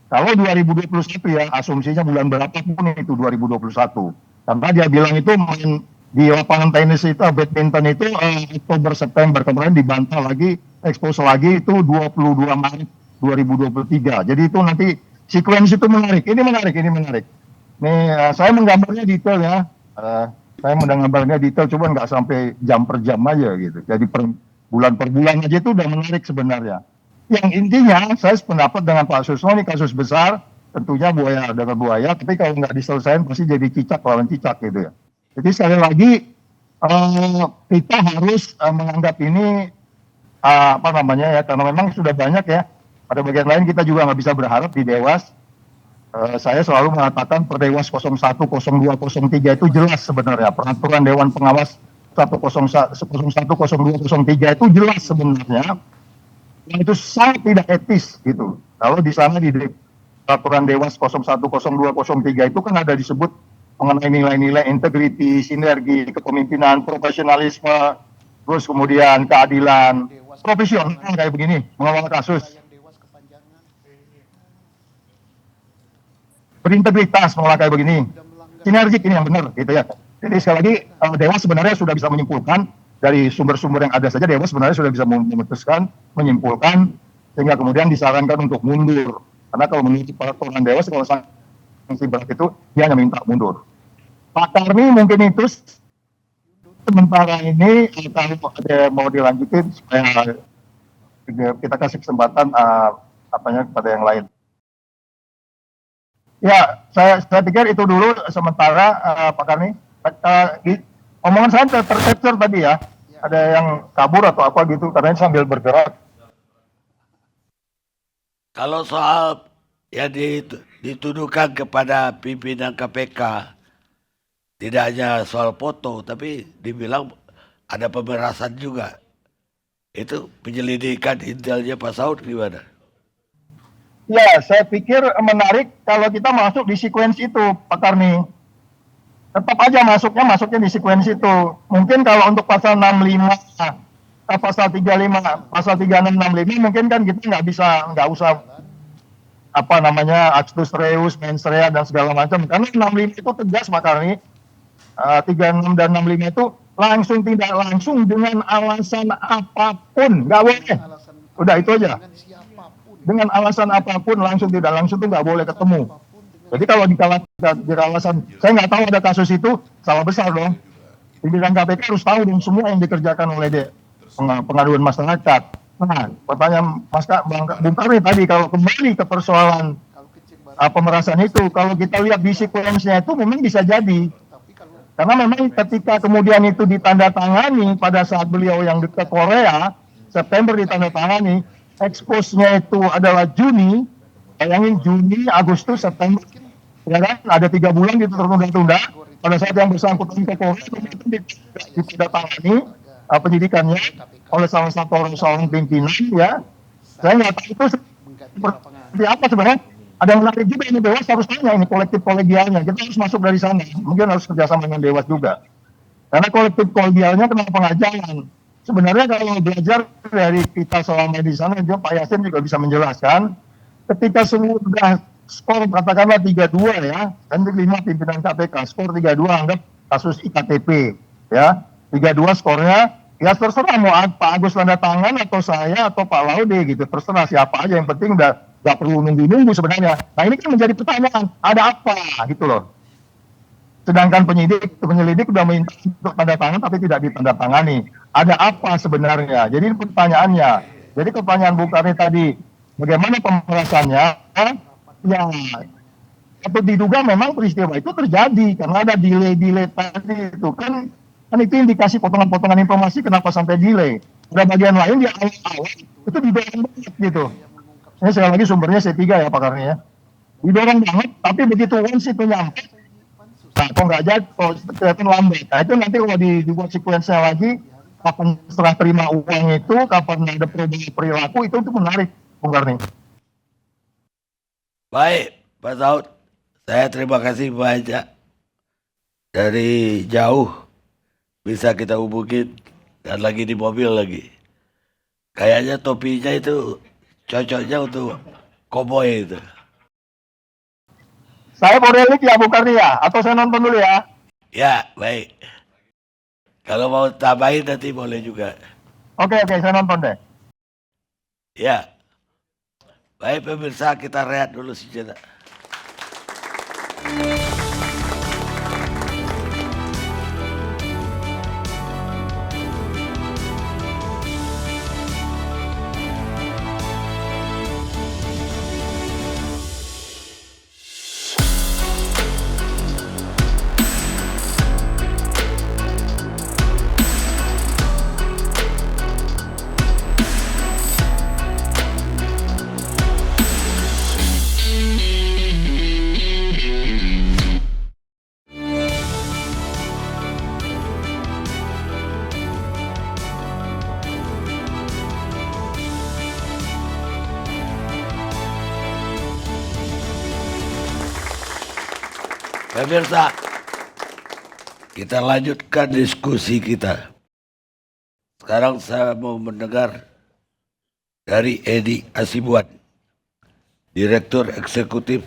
Kalau 2021 ya, asumsinya bulan berapa pun itu 2021. Karena dia bilang itu main di lapangan tenis itu, badminton itu Oktober September, kemudian dibantah lagi, expose lagi itu 22 Maret 2023. Jadi itu nanti sequence itu menarik. Ini menarik. Nih saya menggambarnya detail ya. Saya menggambarnya detail, coba nggak sampai jam per jam aja gitu. Jadi per bulan aja itu udah menarik sebenarnya. Yang intinya saya sependapat dengan Pak Susno, ini kasus besar, tentunya buaya dengan buaya, tapi kalau nggak diselesaikan pasti jadi cicak lawan cicak gitu ya. Jadi sekali lagi kita harus menganggap ini karena memang sudah banyak ya. Pada bagian lain kita juga nggak bisa berharap di Dewas. Saya selalu mengatakan per Dewas 01, 02, 03 itu jelas sebenarnya. Peraturan Dewan Pengawas 101, 02, 03 itu jelas sebenarnya. Yang itu sangat tidak etis gitu. Kalau di sana peraturan Dewas 01, 02, 03 itu kan ada disebut mengenai nilai-nilai integriti, sinergi, kepemimpinan, profesionalisme, terus kemudian keadilan, profesional kayak begini, mengawal kasus. Berintegritas mengolah kayak begini, sinergik ini yang benar gitu ya. Jadi sekali lagi Dewas sebenarnya sudah bisa menyimpulkan dari sumber-sumber yang ada saja, Dewas sebenarnya sudah bisa memutuskan, menyimpulkan, sehingga kemudian disarankan untuk mundur. Karena kalau menurut peraturan Dewas, kalau sanksi berat itu dia hanya minta mundur. Pak Karni mungkin itu sementara ini kalau ada mau dilanjutin supaya kita kasih kesempatan kepada yang lain. Ya, saya pikir itu dulu sementara Pak Karni. Omongan saya tercapture tadi ya. Ada yang kabur atau apa gitu karena sambil bergerak. Kalau soal yang dituduhkan kepada pimpinan KPK, tidak hanya soal foto, tapi dibilang ada pemerasan juga. Itu penyelidikan intelnya Pak Saud gimana? Ya, saya pikir menarik kalau kita masuk di sekuensi itu, Pak Karni. Tetap aja masuknya di sekuensi itu. Mungkin kalau untuk pasal 65, pasal 35, pasal 3665 mungkin kan kita nggak usah actus reus, mens rea dan segala macam. Karena 65 itu tegas Pak Karni. 36 dan 65 itu tidak langsung dengan alasan apapun, nggak boleh. Udah itu aja. Dengan alasan apapun langsung tidak langsung itu nggak boleh ketemu. Jadi kalau di alasan, saya nggak tahu ada kasus itu, salah besar dong. Pimpinan KPK harus tahu dong semua yang dikerjakan oleh pengaduan masyarakat. Nah, pertanyaan Bung Karni tadi, kalau kembali ke persoalan pemerasan itu, kalau kita lihat di sekuensnya itu memang bisa jadi. Karena memang ketika kemudian itu ditandatangani pada saat beliau yang ke Korea, September ditandatangani, expose-nya itu adalah Juni, bayangin Juni, Agustus, September, ya kan? Ada 3 bulan gitu tertunda-tunda. Pada saat yang bersangkutan ke Korea, kemudian ditandatangani penyidikannya oleh salah satu seorang pimpinan, ya. Saya nggak tahu itu seperti apa sebenarnya. Ada yang menarik juga ini Dewas harus tanya ini kolektif kolegialnya. Kita harus masuk dari sana. Mungkin harus kerjasama dengan Dewas juga. Karena kolektif kolegialnya kenapa nggak jalan? Sebenarnya kalau belajar dari kita selama di sana, juga Pak Yasin juga bisa menjelaskan. Ketika sudah skor katakanlah 3-2 ya, kan 5 pimpinan KPK, skor 3-2 anggap kasus IKTP ya, 3-2 skornya, ya terserah mau Pak Agus tanda tangan atau saya atau Pak Laude gitu, terserah siapa aja, yang penting udah gak perlu nunggu-nunggu sebenarnya. Nah ini kan menjadi pertanyaan, ada apa gitu loh. Sedangkan penyelidik udah minta untuk tanda tangan tapi tidak ditandatangani. Ada apa sebenarnya? Jadi pertanyaannya. Jadi pertanyaan Bung Karni tadi, bagaimana pemerasannya? Ya, atau diduga memang peristiwa itu terjadi karena ada delay tadi itu kan itu indikasi potongan-potongan informasi kenapa sampai delay. Ada bagian lain di awal-awal itu didorong banget gitu. Ini sekali lagi sumbernya C3 ya Pak Karni ya. Didorong banget, tapi begitu once itu nyampe, nah kok nggak jadi, kok kelihatan lambat. Nah itu nanti kalau dibuat sekuensnya lagi, kapan setelah terima uang itu, kapan ada perubahan perilaku, itu menarik Bung Karni. Baik Pak Saud, saya terima kasih banyak. Dari jauh bisa kita hubungin dan lagi di mobil lagi. Kayaknya topinya itu cocoknya untuk koboi itu. Saya mau relik ya Bung Karni ya? Atau saya nonton dulu ya? Ya, baik. Kalau mau tambahin nanti boleh juga. Oke, saya nonton deh. Ya. Baik pemirsa, kita rehat dulu sejenak. Pemirsa, kita lanjutkan diskusi kita. Sekarang saya mau mendengar dari Edi Asibuan, Direktur Eksekutif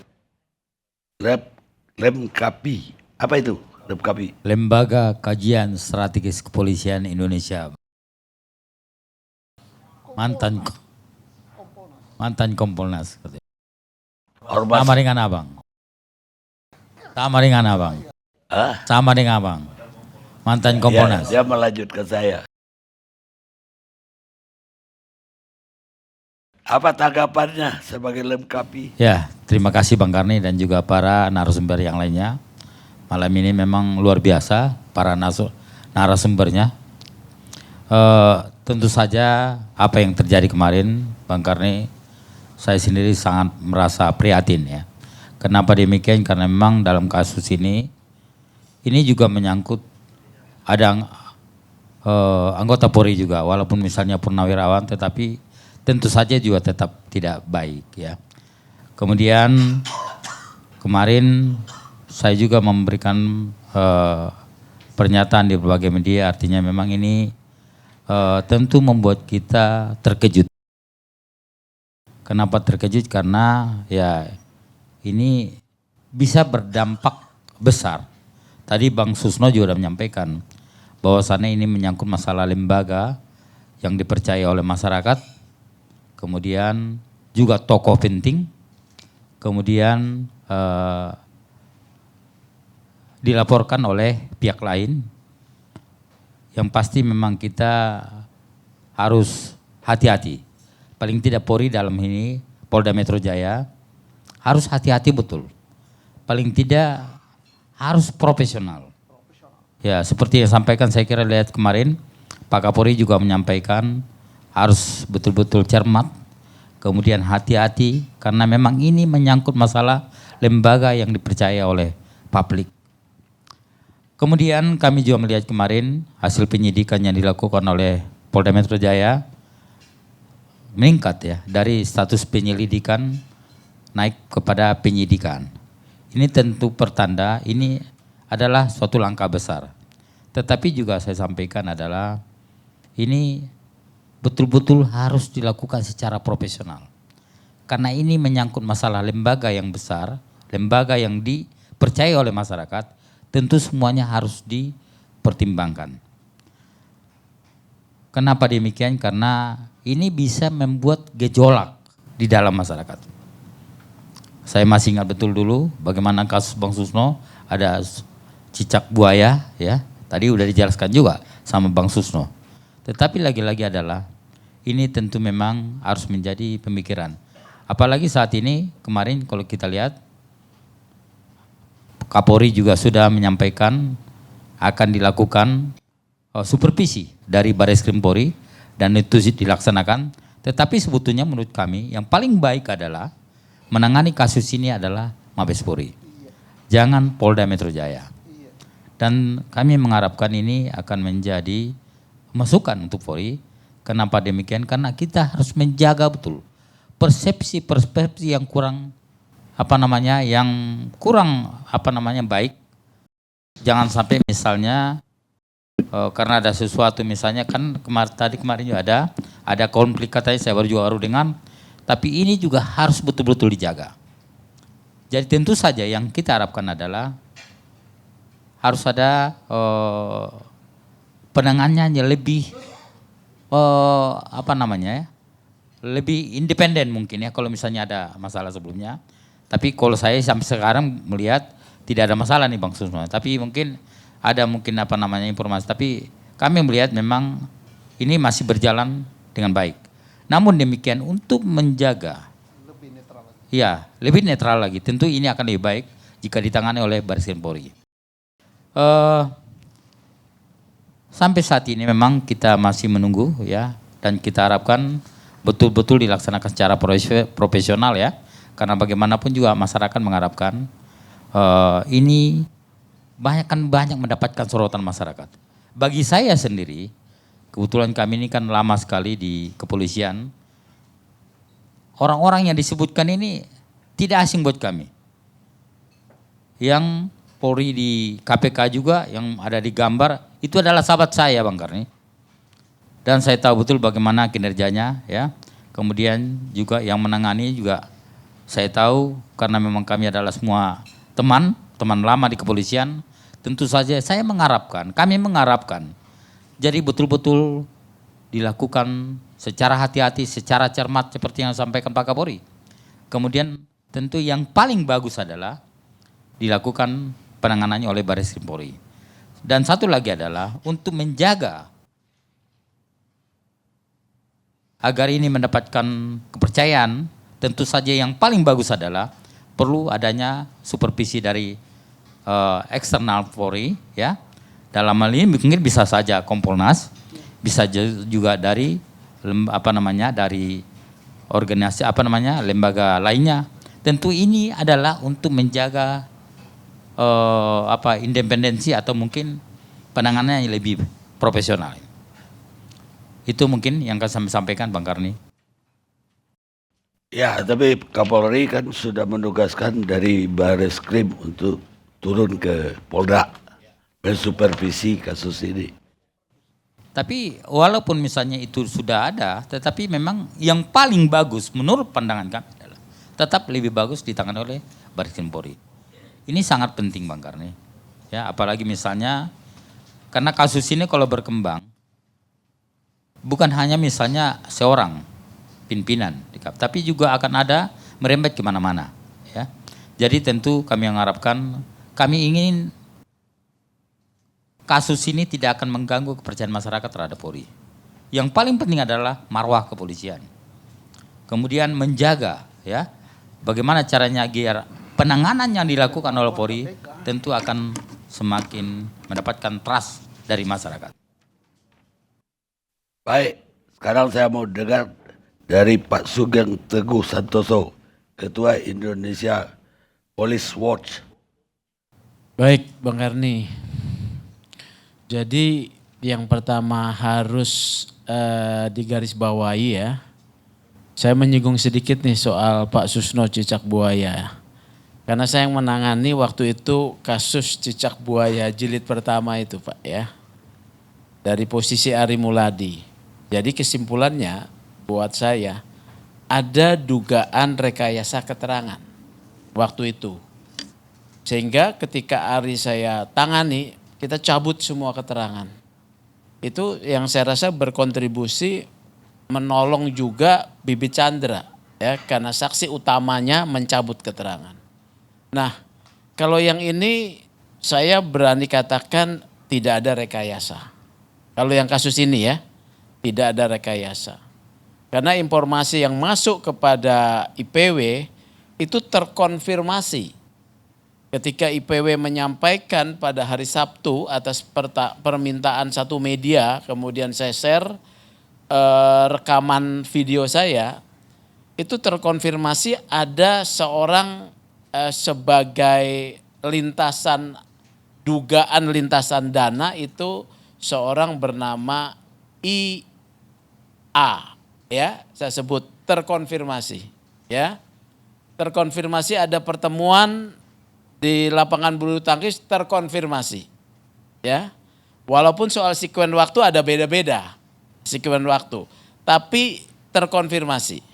Lemkapi. Apa itu Lemkapi? Lembaga Kajian Strategis Kepolisian Indonesia. Mantan Kompolnas. Ormas. Sama dengan abang. Sama dengan abang. Ah? Sama dengan abang. Mantan Kompolnas. Ya, dia melanjutkan saya. Apa tanggapannya sebagai Lemkapi? Ya, terima kasih Bang Karni dan juga para narasumber yang lainnya. Malam ini memang luar biasa para narasumbernya. Tentu saja apa yang terjadi kemarin, Bang Karni, saya sendiri sangat merasa prihatin ya. Kenapa demikian? Karena memang dalam kasus ini juga menyangkut ada anggota Polri juga, walaupun misalnya purnawirawan, tetapi tentu saja juga tetap tidak baik ya. Kemudian kemarin saya juga memberikan pernyataan di berbagai media, artinya memang ini tentu membuat kita terkejut. Kenapa terkejut? Karena ya ini bisa berdampak besar. Tadi Bang Susno juga sudah menyampaikan bahwasannya ini menyangkut masalah lembaga yang dipercaya oleh masyarakat, kemudian juga tokoh penting, kemudian dilaporkan oleh pihak lain, yang pasti memang kita harus hati-hati. Paling tidak Polri dalam ini, Polda Metro Jaya, harus hati-hati betul. Paling tidak harus profesional. Ya, seperti yang sampaikan saya kira lihat kemarin, Pak Kapolri juga menyampaikan harus betul-betul cermat, kemudian hati-hati karena memang ini menyangkut masalah lembaga yang dipercaya oleh publik. Kemudian kami juga melihat kemarin hasil penyidikan yang dilakukan oleh Polda Metro Jaya meningkat ya, dari status penyelidikan naik kepada penyidikan. Ini tentu pertanda ini adalah suatu langkah besar. Tetapi juga saya sampaikan adalah ini betul-betul harus dilakukan secara profesional. Karena ini menyangkut masalah lembaga yang besar, lembaga yang dipercaya oleh masyarakat, tentu semuanya harus dipertimbangkan. Kenapa demikian? Karena ini bisa membuat gejolak di dalam masyarakat. Saya masih ingat betul dulu bagaimana kasus Bang Susno, ada cicak buaya ya, tadi udah dijelaskan juga sama Bang Susno. Tetapi lagi-lagi adalah ini tentu memang harus menjadi pemikiran. Apalagi saat ini kemarin kalau kita lihat Kapolri juga sudah menyampaikan akan dilakukan supervisi dari Barreskrim Polri dan itu dilaksanakan. Tetapi sebetulnya menurut kami yang paling baik adalah menangani kasus ini adalah Mabes Polri. Jangan Polda Metro Jaya. Dan kami mengharapkan ini akan menjadi masukan untuk Polri. Kenapa demikian? Karena kita harus menjaga betul persepsi yang kurang baik. Jangan sampai misalnya karena ada sesuatu misalnya kan kemarin juga ada konflik katanya saya baru dengar, tapi ini juga harus betul-betul dijaga. Jadi tentu saja yang kita harapkan adalah harus ada penanganannya lebih lebih independen mungkin ya kalau misalnya ada masalah sebelumnya. Tapi kalau saya sampai sekarang melihat tidak ada masalah nih Bang Susno. Tapi mungkin ada informasi. Tapi kami melihat memang ini masih berjalan dengan baik. Namun demikian untuk menjaga lebih netral lagi. Tentu ini akan lebih baik jika ditangani oleh Barreskrim Polri. Sampai saat ini memang kita masih menunggu ya, dan kita harapkan betul-betul dilaksanakan secara profesional ya, karena bagaimanapun juga masyarakat mengharapkan ini banyak mendapatkan sorotan masyarakat. Bagi saya sendiri, kebetulan kami ini kan lama sekali di kepolisian, orang-orang yang disebutkan ini tidak asing buat kami. Yang Polri di KPK juga yang ada di gambar itu adalah sahabat saya Bang Karni. Dan saya tahu betul bagaimana kinerjanya ya. Kemudian juga yang menangani juga saya tahu karena memang kami adalah semua teman lama di kepolisian. Tentu saja saya mengharapkan, kami mengharapkan jadi betul-betul dilakukan secara hati-hati, secara cermat seperti yang disampaikan Pak Kapolri. Kemudian tentu yang paling bagus adalah dilakukan penanganannya oleh Baris Krim Polri. Dan satu lagi adalah untuk menjaga agar ini mendapatkan kepercayaan, tentu saja yang paling bagus adalah perlu adanya supervisi dari eksternal Polri ya. Dalam hal ini mungkin bisa saja Kompolnas, bisa juga dari dari organisasi lembaga lainnya. Tentu ini adalah untuk menjaga independensi atau mungkin penanganannya yang lebih profesional. Itu mungkin yang akan saya sampaikan Bang Karni. Ya, tapi Kapolri kan sudah menugaskan dari Baris Krim untuk turun ke Polda mensupervisi kasus ini. Tapi walaupun misalnya itu sudah ada, tetapi memang yang paling bagus menurut pandangan kami adalah tetap lebih bagus ditangani oleh Baris Krim Polri. Ini sangat penting Bang Karni. Ya, apalagi misalnya karena kasus ini kalau berkembang bukan hanya misalnya seorang pimpinan, tapi juga akan ada merembet kemana-mana. Ya. Jadi tentu kami mengharapkan, kami ingin kasus ini tidak akan mengganggu kepercayaan masyarakat terhadap Polri. Yang paling penting adalah marwah kepolisian. Kemudian menjaga ya bagaimana caranya agar penanganan yang dilakukan oleh Polri tentu akan semakin mendapatkan trust dari masyarakat. Baik, sekarang saya mau dengar dari Pak Sugeng Teguh Santoso, Ketua Indonesia Police Watch. Baik, Bang Karni. Jadi yang pertama harus digarisbawahi ya. Saya menyinggung sedikit nih soal Pak Susno cicak buaya. Karena saya yang menangani waktu itu kasus cicak buaya jilid pertama itu Pak ya. Dari posisi Ari Muladi. Jadi kesimpulannya buat saya ada dugaan rekayasa keterangan waktu itu. Sehingga ketika Ari saya tangani, kita cabut semua keterangan. Itu yang saya rasa berkontribusi menolong juga Bibi Chandra ya karena saksi utamanya mencabut keterangan. Nah, kalau yang ini saya berani katakan tidak ada rekayasa. Kalau yang kasus ini ya, tidak ada rekayasa. Karena informasi yang masuk kepada IPW itu terkonfirmasi. Ketika IPW menyampaikan pada hari Sabtu atas permintaan satu media, kemudian saya share rekaman video saya, itu terkonfirmasi ada seorang sebagai dugaan lintasan dana itu seorang bernama IA, ya saya sebut terkonfirmasi, ya terkonfirmasi ada pertemuan di lapangan bulu tangkis terkonfirmasi, ya walaupun soal sekuen waktu ada beda-beda sekuen waktu, tapi terkonfirmasi.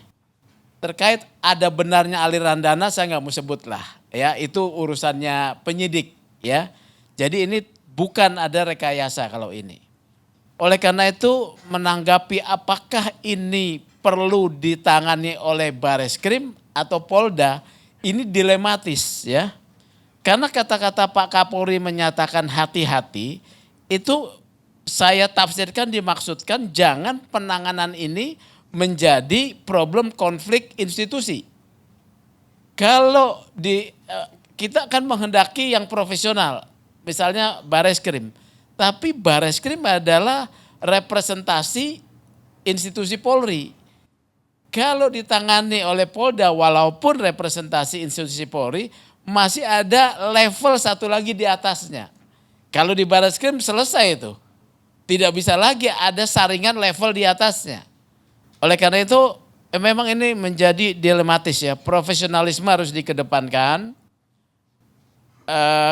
Terkait ada benarnya aliran dana saya nggak mau sebut lah, ya itu urusannya penyidik, ya. Jadi ini bukan ada rekayasa kalau ini. Oleh karena itu menanggapi apakah ini perlu ditangani oleh Bareskrim atau Polda, ini dilematis ya. Karena kata-kata Pak Kapolri menyatakan hati-hati, itu saya tafsirkan dimaksudkan jangan penanganan ini menjadi problem konflik institusi. Kalau kita akan menghendaki yang profesional, misalnya Bareskrim. Tapi Bareskrim adalah representasi institusi Polri. Kalau ditangani oleh Polda walaupun representasi institusi Polri, masih ada level satu lagi di atasnya. Kalau di Bareskrim selesai itu. Tidak bisa lagi ada saringan level di atasnya. Oleh karena itu memang ini menjadi dilematis ya. Profesionalisme harus dikedepankan.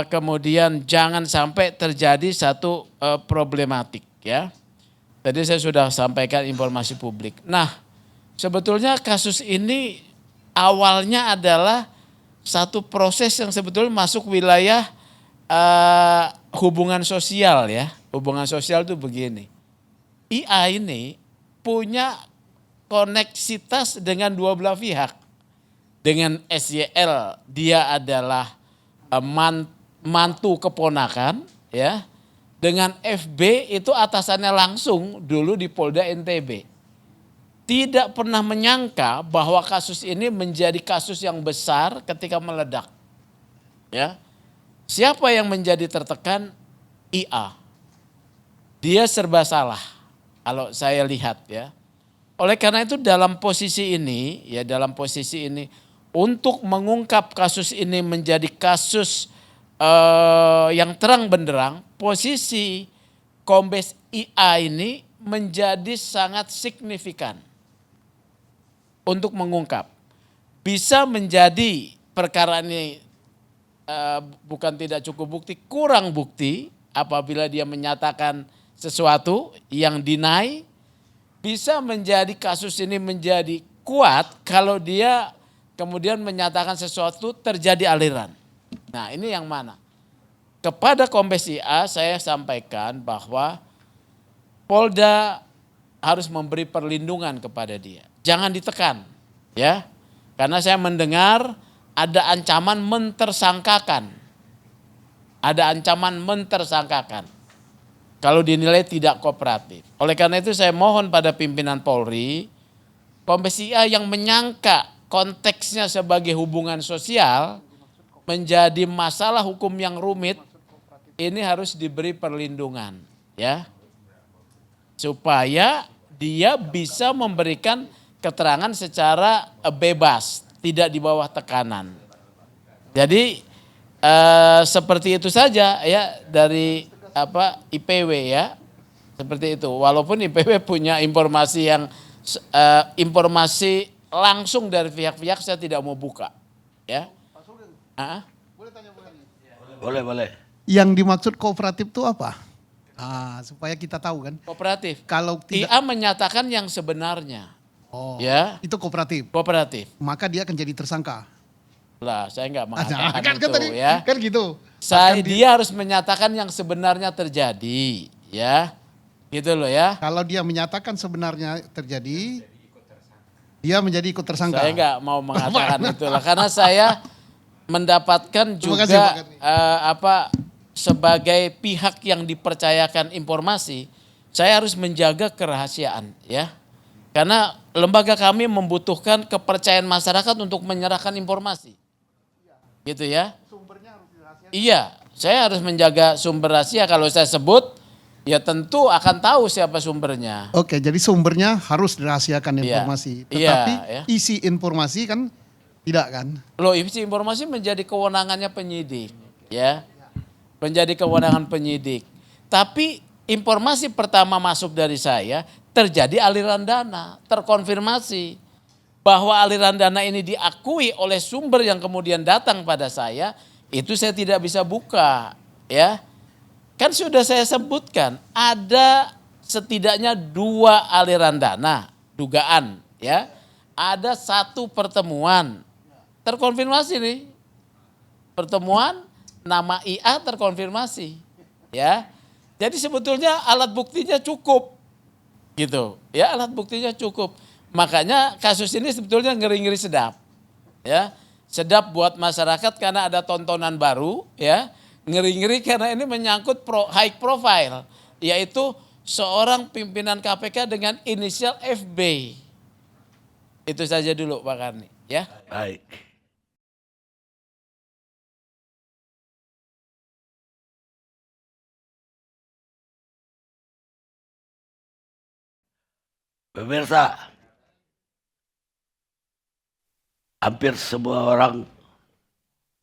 kemudian jangan sampai terjadi satu problematik ya. Tadi saya sudah sampaikan informasi publik. Nah, sebetulnya kasus ini awalnya adalah satu proses yang sebetulnya masuk wilayah hubungan sosial ya. Hubungan sosial itu begini. IA ini punya koneksitas dengan dua belah pihak. Dengan SYL dia adalah mantu keponakan ya. Dengan FB itu atasannya langsung dulu di Polda NTB. Tidak pernah menyangka bahwa kasus ini menjadi kasus yang besar ketika meledak. Ya. Siapa yang menjadi tertekan? IA. Dia serba salah kalau saya lihat ya. Oleh karena itu dalam posisi ini untuk mengungkap kasus ini menjadi kasus yang terang benderang, posisi Kombes IA ini menjadi sangat signifikan untuk mengungkap. Bisa menjadi perkara ini bukan tidak cukup bukti, kurang bukti apabila dia menyatakan sesuatu yang deny. Bisa menjadi kasus ini menjadi kuat kalau dia kemudian menyatakan sesuatu terjadi aliran. Nah ini yang mana? Kepada Kombes IA saya sampaikan bahwa Polda harus memberi perlindungan kepada dia. Jangan ditekan ya. Karena saya mendengar ada ancaman mentersangkakan. Ada ancaman mentersangkakan. Kalau dinilai tidak kooperatif. Oleh karena itu saya mohon pada pimpinan Polri, Kombes IA yang menyangka konteksnya sebagai hubungan sosial menjadi masalah hukum yang rumit, ini harus diberi perlindungan ya. Supaya dia bisa memberikan keterangan secara bebas, tidak di bawah tekanan. Jadi seperti itu saja ya dari IPW ya. Seperti itu. Walaupun IPW punya informasi yang informasi langsung dari pihak-pihak saya tidak mau buka ya. Boleh. Yang dimaksud kooperatif itu apa? Supaya kita tahu kan. Kooperatif. Kalau tidak, IA menyatakan yang sebenarnya. Ya. itu kooperatif. Kooperatif. Maka dia akan jadi tersangka. Lah, saya enggak mengatakan kan itu tadi, ya. kan gitu. Dia harus menyatakan yang sebenarnya terjadi, ya. Gitu loh ya. Kalau dia menyatakan sebenarnya terjadi, dia menjadi ikut tersangka. Saya enggak mau mengatakan itulah karena saya mendapatkan juga sebagai pihak yang dipercayakan informasi, saya harus menjaga kerahasiaan ya. Karena lembaga kami membutuhkan kepercayaan masyarakat untuk menyerahkan informasi. Gitu ya. Sumbernya harus dirahasiakan. Iya, saya harus menjaga sumber rahasia. Kalau saya sebut, ya tentu akan tahu siapa sumbernya. Oke, jadi sumbernya harus dirahasiakan informasi. Tetapi isi informasi kan tidak kan? Loh, isi informasi menjadi kewenangannya penyidik, ya. Menjadi kewenangan penyidik. Tapi informasi pertama masuk dari saya, terjadi aliran dana, terkonfirmasi bahwa aliran dana ini diakui oleh sumber yang kemudian datang pada saya, itu saya tidak bisa buka, ya. Kan sudah saya sebutkan, ada setidaknya 2 aliran dana, dugaan, ya. Ada 1 pertemuan, terkonfirmasi nih, pertemuan nama IA terkonfirmasi, ya. Jadi sebetulnya alat buktinya cukup, gitu, ya alat buktinya cukup. Makanya kasus ini sebetulnya ngeri-ngeri sedap, ya sedap buat masyarakat karena ada tontonan baru, ya ngeri-ngeri karena ini menyangkut high profile, yaitu seorang pimpinan KPK dengan inisial FB. Itu saja dulu Pak Karni, ya. Baik. Pemirsa, hampir semua orang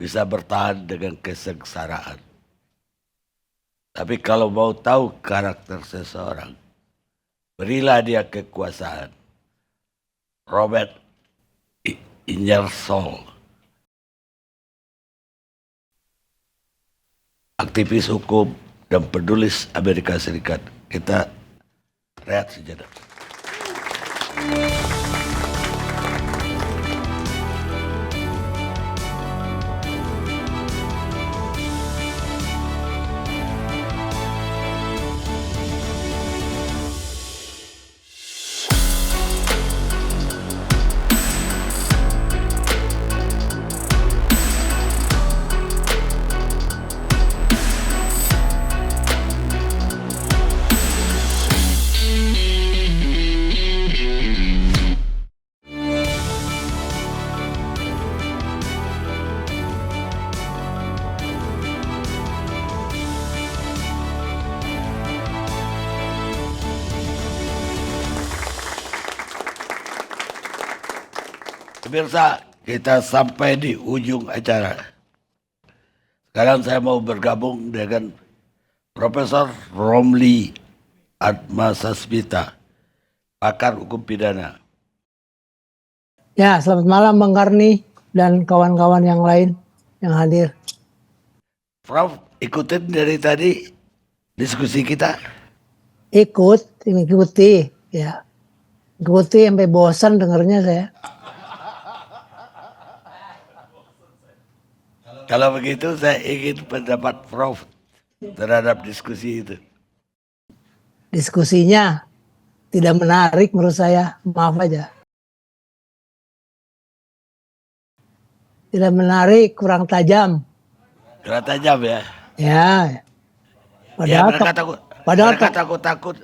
bisa bertahan dengan kesengsaraan. Tapi kalau mau tahu karakter seseorang, berilah dia kekuasaan. Robert Ingersoll aktivis hukum, dan penulis Amerika Serikat. Kita rehat sejenak. Pemirsa, kita sampai di ujung acara. Sekarang saya mau bergabung dengan Profesor Romli Atmasasmita, pakar hukum pidana. Ya, selamat malam Bang Karni dan kawan-kawan yang lain yang hadir. Prof, ikutin dari tadi diskusi kita. Ikuti, ya. Ikuti sampai bosan dengernya saya. Kalau begitu saya ingin pendapat Prof terhadap diskusi itu. Diskusinya tidak menarik menurut saya, maaf aja. Tidak menarik, kurang tajam. Kurang tajam ya. Ya. Ya Padahal mereka takut-takut.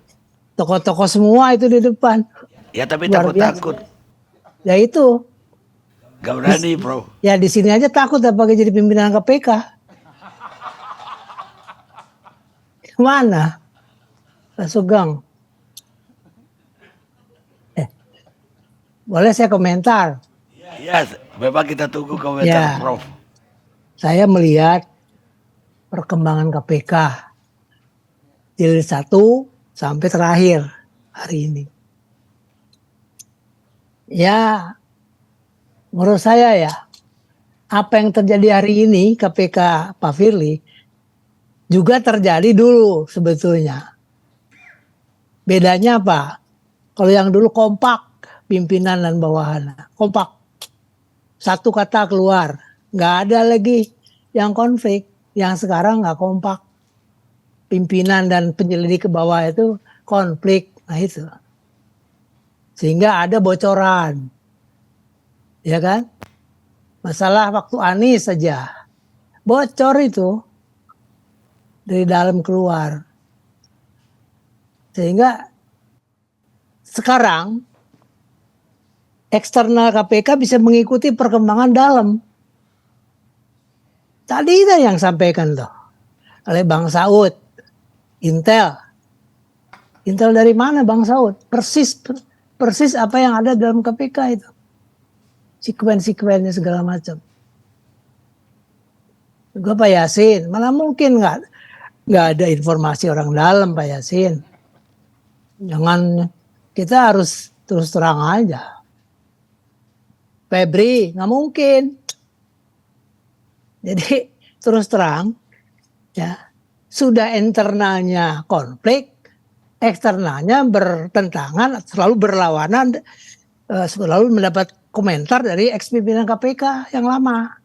tokoh-tokoh semua itu di depan. Ya tapi Luar biasa. takut-takut. Ya itu. Gak berani, Bro. Ya di sini aja takut apalagi jadi pimpinan KPK. Mana? Sugang. Boleh saya komentar? Ya, memang kita tunggu komentar Ya. Prof. Saya melihat perkembangan KPK jilid 1 sampai terakhir hari ini. Ya, menurut saya ya, apa yang terjadi hari ini KPK Pak Firly juga terjadi dulu sebetulnya. Bedanya apa? Kalau yang dulu kompak, pimpinan dan bawahan, kompak. Satu kata keluar, nggak ada lagi yang konflik. Yang sekarang nggak kompak. Pimpinan dan penyelidik ke bawah itu konflik. Nah itu. Sehingga ada bocoran. Ya kan? Masalah waktu Anies saja. Bocor itu. Dari dalam keluar. Sehingga sekarang eksternal KPK bisa mengikuti perkembangan dalam. Tadi itu yang sampaikan tuh oleh Bang Saud, Intel. Intel dari mana Bang Saud? Persis apa yang ada dalam KPK itu. Sekuen-sekuennya segala macam. Gue Pak Yasin, mana mungkin nggak ada informasi orang dalam Pak Yasin. Jangan, kita harus terus terang aja. Febri, nggak mungkin. Jadi terus terang, ya sudah internalnya konflik, eksternalnya bertentangan, selalu berlawanan, selalu mendapat komentar dari ex-pimpinan KPK yang lama,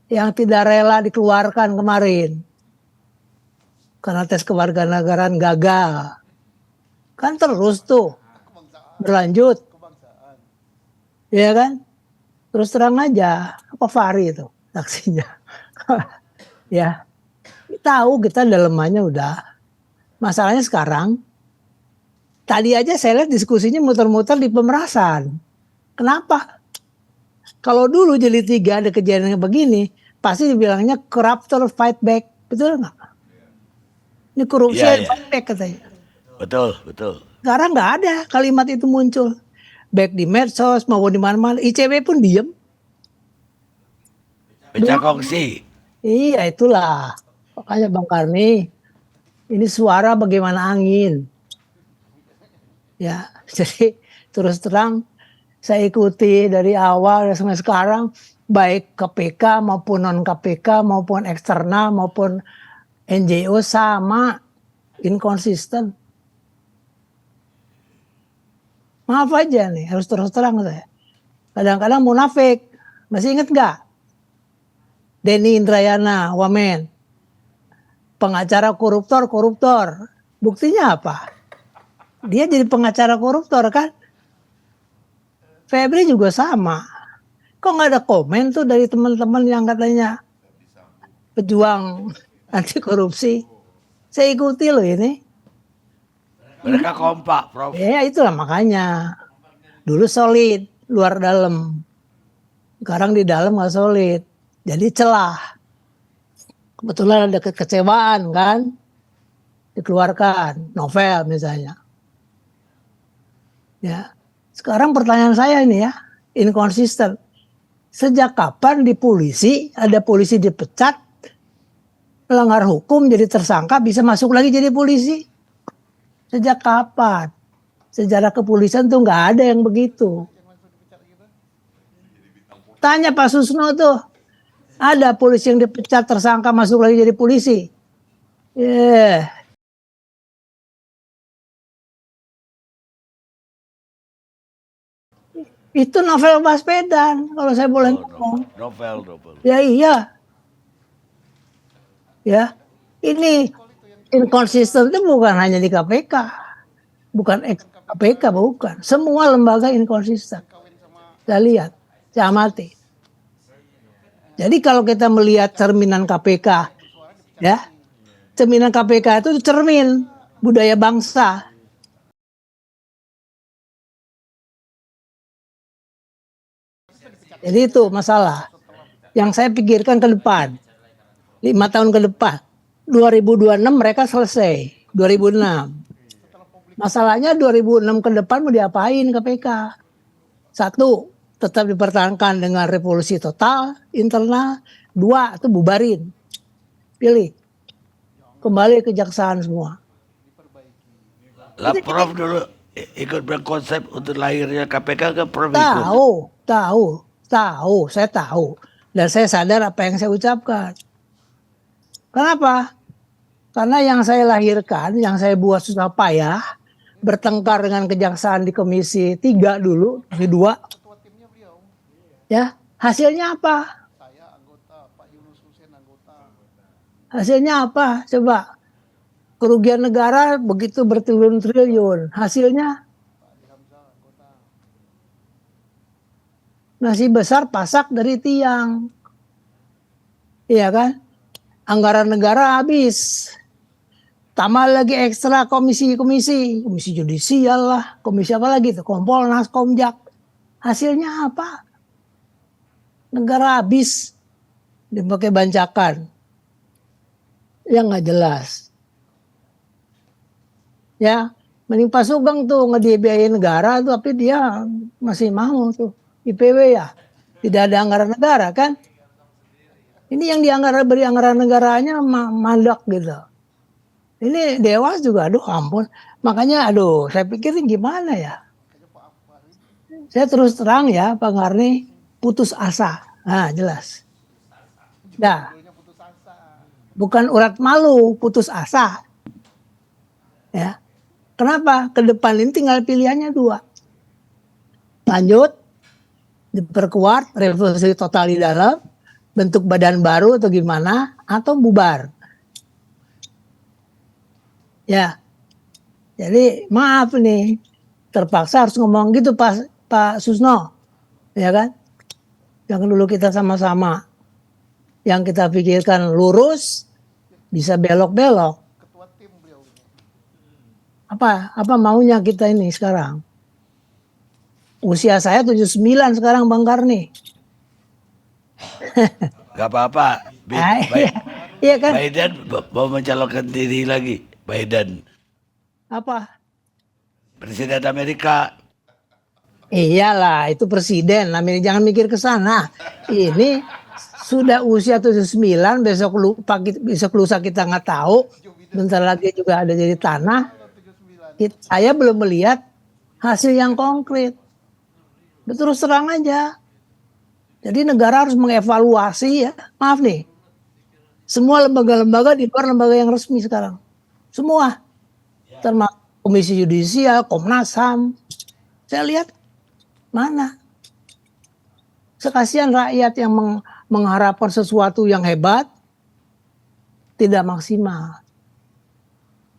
yang tidak rela dikeluarkan kemarin karena tes kewarganegaraan gagal. Kan terus tuh berlanjut, ya kan? Terus terang aja, apa Fahri itu saksinya. Ya, tahu kita dalemannya udah. Masalahnya sekarang, tadi aja saya lihat diskusinya muter-muter di pemerasan. Kenapa? Kalau dulu jilid 3 ada kejadian begini, pasti dibilangnya corruptor fight back. Betul nggak? Ini korupsi fight back katanya. Betul. Sekarang nggak ada kalimat itu muncul. Baik di medsos maupun di mana-mana. ICW pun diem. Pecah kongsi. Iya itulah. Makanya Bang Karni, ini suara bagaimana angin. Ya, jadi terus terang saya ikuti dari awal sampai sekarang, baik KPK maupun non KPK maupun eksternal maupun NGO sama, inkonsisten. Maaf aja nih, harus terus terang saya. Kadang-kadang munafik. Masih ingat nggak? Denny Indrayana, Wamen. Pengacara koruptor. Buktinya apa? Dia jadi pengacara koruptor kan? Febri juga sama. Kok nggak ada komen tuh dari teman-teman yang katanya pejuang anti korupsi? Saya ikuti loh ini. Mereka kompak, Prof. Ya itulah makanya. Dulu solid, luar dalam. Sekarang di dalam nggak solid. Jadi celah. Kebetulan ada kekecewaan kan. Dikeluarkan. Novel misalnya. Ya. Sekarang pertanyaan saya ini ya. Inkonsisten. Sejak kapan di polisi, ada polisi dipecat, melanggar hukum jadi tersangka, bisa masuk lagi jadi polisi? Sejak kapan? Sejarah kepolisian tuh nggak ada yang begitu. Tanya Pak Susno tuh, ada polisi yang dipecat tersangka masuk lagi jadi polisi? Itu Novel Baswedan, kalau saya boleh ngomong. Novel. Ya iya. Ya, ini inkonsisten itu bukan hanya di KPK. Bukan KPK, bukan. Semua lembaga inkonsisten. Saya lihat, saya amati. Jadi kalau kita melihat cerminan KPK, ya, cerminan KPK itu cermin budaya bangsa. Jadi itu masalah yang saya pikirkan ke depan. 5 tahun ke depan. 2026 mereka selesai. 2006. Masalahnya 2006 ke depan mau diapain KPK? Satu, tetap dipertahankan dengan revolusi total, internal. 2, itu bubarin. Pilih. Kembali ke kejaksaan semua. Lah Prof dulu ikut berkonsep untuk lahirnya KPK kan Prof ikut. Saya tahu. Dan saya sadar apa yang saya ucapkan. Kenapa? Karena yang saya lahirkan, yang saya buat susah payah, bertengkar dengan kejaksaan di Komisi 3 dulu, Komisi 2. Ya, hasilnya apa? Hasilnya apa? Coba. Kerugian negara begitu bertriliun-triliun. Hasilnya nasi besar pasak dari tiang. Iya kan? Anggaran negara habis. Tambah lagi ekstra komisi judisial lah, komisi apa lagi tuh, Kompolnas, Komjak. Hasilnya apa? Negara habis dipakai bancakan. Yang nggak jelas. Ya, mending Pak Sugeng tuh ngedibiayain negara tuh, tapi dia masih mau tuh IPW ya. Tidak ada anggaran negara kan? Ini yang beri anggaran negaranya mandak gitu. Ini Dewas juga, aduh ampun. Makanya saya pikirin gimana ya. Saya terus terang ya Pak Ngarni, putus asa. Nah jelas. Nah, bukan urat malu, putus asa. Ya. Kenapa? Ke depan ini tinggal pilihannya 2. Lanjut, diperkuat, revolusi total di dalam, bentuk badan baru atau gimana, atau bubar. Ya, jadi maaf nih, terpaksa harus ngomong gitu Pak Susno, ya kan? Yang dulu kita sama-sama, yang kita pikirkan lurus, bisa belok-belok. Apa maunya kita ini sekarang? Usia saya 79 sekarang Bang Karni. Gak apa-apa. Iya kan? Biden mau mencalonkan diri lagi. Biden. Apa? Presiden Amerika. Iyalah, itu presiden. Jangan mikir ke sana. Ini sudah usia 79, besok lusa kita nggak tahu. Bentar lagi juga ada jadi tanah. Saya belum melihat hasil yang konkret. Terus terang aja. Jadi negara harus mengevaluasi ya. Maaf nih. Semua lembaga-lembaga di luar lembaga yang resmi sekarang. Semua. Termasuk Komisi Yudisial, Komnas HAM. Saya lihat mana. Sekasian rakyat yang mengharapkan sesuatu yang hebat, tidak maksimal.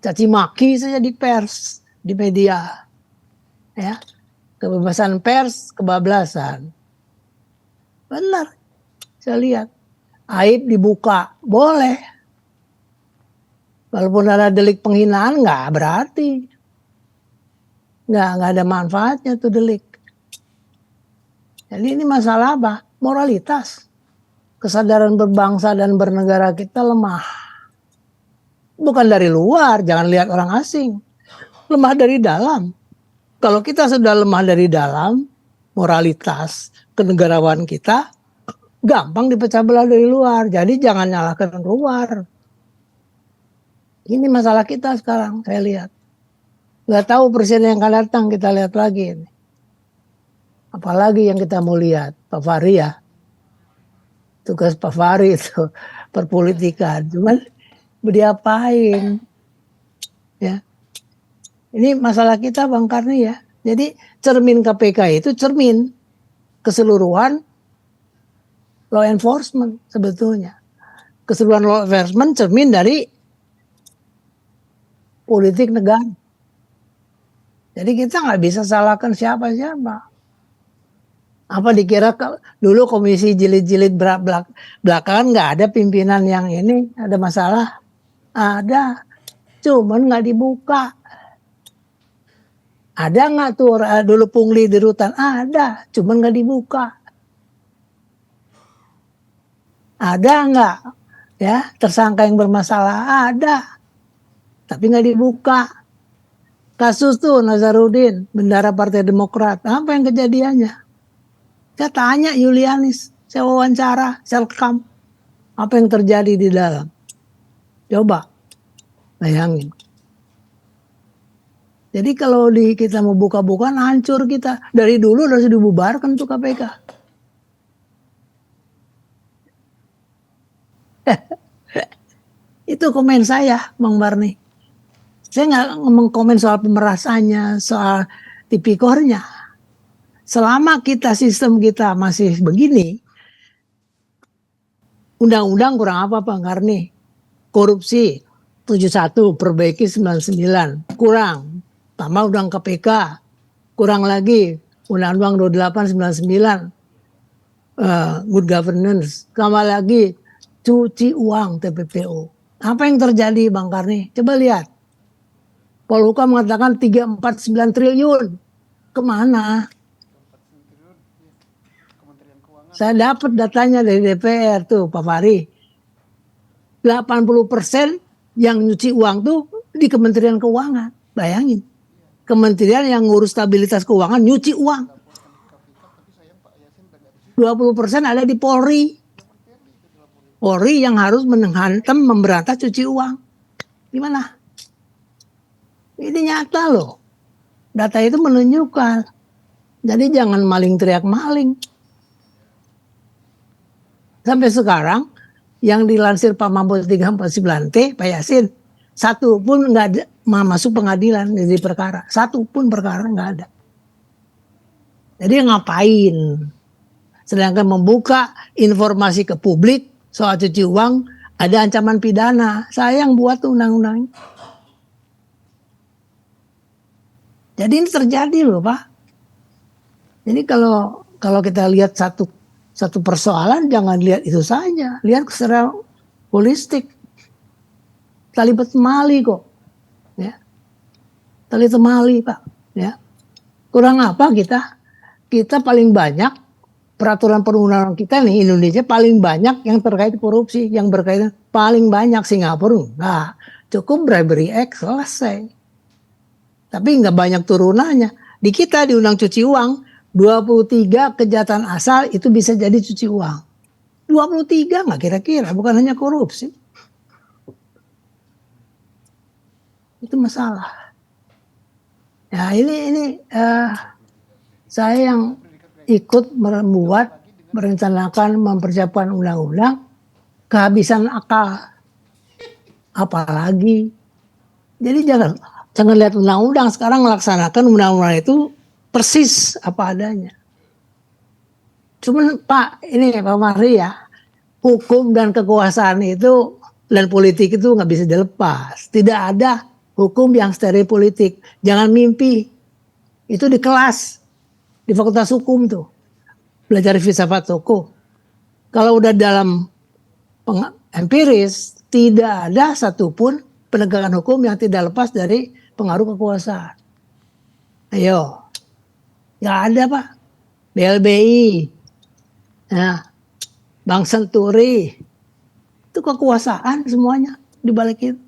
Caci maki saja di pers, di media. Ya. Kebebasan pers, kebablasan. Benar. Saya lihat. Aib dibuka, boleh. Walaupun ada delik penghinaan, nggak berarti. Nggak ada manfaatnya tuh delik. Jadi ini masalah apa? Moralitas. Kesadaran berbangsa dan bernegara kita lemah. Bukan dari luar, jangan lihat orang asing. Lemah dari dalam. Kalau kita sudah lemah dari dalam, moralitas, kenegarawan kita, gampang dipecah belah dari luar. Jadi jangan nyalahkan luar. Ini masalah kita sekarang, saya lihat. Nggak tahu presiden yang akan datang, kita lihat lagi ini. Apalagi yang kita mau lihat, Pak Fahri ya. Tugas Pak Fahri itu perpolitikan. Cuman diapain? Ya. Ini masalah kita Bang Karni ya. Jadi cermin KPK itu cermin keseluruhan law enforcement sebetulnya. Keseluruhan law enforcement cermin dari politik negara. Jadi kita nggak bisa salahkan siapa-siapa. Apa dikira dulu komisi jilid-jilid belakangan nggak ada pimpinan yang ini ada masalah? Ada, cuman nggak dibuka. Ada nggak tuh dulu pungli di rutan? Ada, cuman nggak dibuka. Ada nggak ya tersangka yang bermasalah? Ada, tapi nggak dibuka. Kasus tuh Nazarudin, bendara Partai Demokrat, apa yang kejadiannya? Saya tanya Yulianis, saya wawancara, saya rekam, apa yang terjadi di dalam. Coba bayangin. Jadi kalau kita mau buka-buka, hancur kita. Dari dulu udah dibubarkan tuh KPK. Itu komen saya, Bang Barni. Saya nggak mengkomen soal pemerasannya, soal tipikornya. Selama sistem kita masih begini, undang-undang kurang apa Bang Karni? Korupsi 71 perbaiki 99 kurang. Tambah undang KPK kurang lagi. Undang-undang 28 99 good governance. Tambah lagi cuci uang TPPO. Apa yang terjadi Bang Karni? Coba lihat. Polhukam mengatakan 349 triliun. Kemana? Saya dapat datanya dari DPR tuh Pak Fahri. 80% yang nyuci uang tuh di Kementerian Keuangan. Bayangin. Kementerian yang ngurus stabilitas keuangan nyuci uang. 20% ada di Polri. Polri yang harus menghantam memberantas cuci uang. Gimana? Ini nyata loh. Data itu menunjukkan. Jadi jangan maling teriak maling. Sampai sekarang yang dilansir Pak Mahfud 349T, Pak Yasin, satu pun nggak ada masuk pengadilan di perkara. Satu pun perkara nggak ada. Jadi ngapain? Sedangkan membuka informasi ke publik soal cuci uang ada ancaman pidana. Saya yang buat tuh undang-undang. Jadi ini terjadi loh Pak. Jadi kalau kita lihat satu persoalan jangan lihat itu saja, lihat secara holistik. Tali temali kok, ya. Tali temali Pak, ya. Kurang apa kita? Kita paling banyak peraturan perundang-undangan kita nih Indonesia paling banyak yang terkait korupsi, yang berkaitan paling banyak. Singapura enggak, cukup bribery act selesai. Tapi nggak banyak turunannya. Di kita di undang cuci uang 23 kejahatan asal itu bisa jadi cuci uang. 23 nggak kira-kira, bukan hanya korupsi. Itu masalah. Ya ini saya yang ikut merencanakan mempersiapkan undang-undang kehabisan akal. Apalagi. Jadi jangan lihat undang-undang, sekarang melaksanakan undang-undang itu persis apa adanya. Cuman Pak, ini Pak Mahri ya, hukum dan kekuasaan itu dan politik itu nggak bisa dilepas. Tidak ada hukum yang steril politik. Jangan mimpi. Itu di kelas, di fakultas hukum tuh. Belajar filsafat hukum. Kalau udah dalam empiris, tidak ada satupun penegakan hukum yang tidak lepas dari pengaruh kekuasaan. Ayo, nggak ada Pak. BLBI, ya, Bank Senturi, itu kekuasaan semuanya dibalik itu.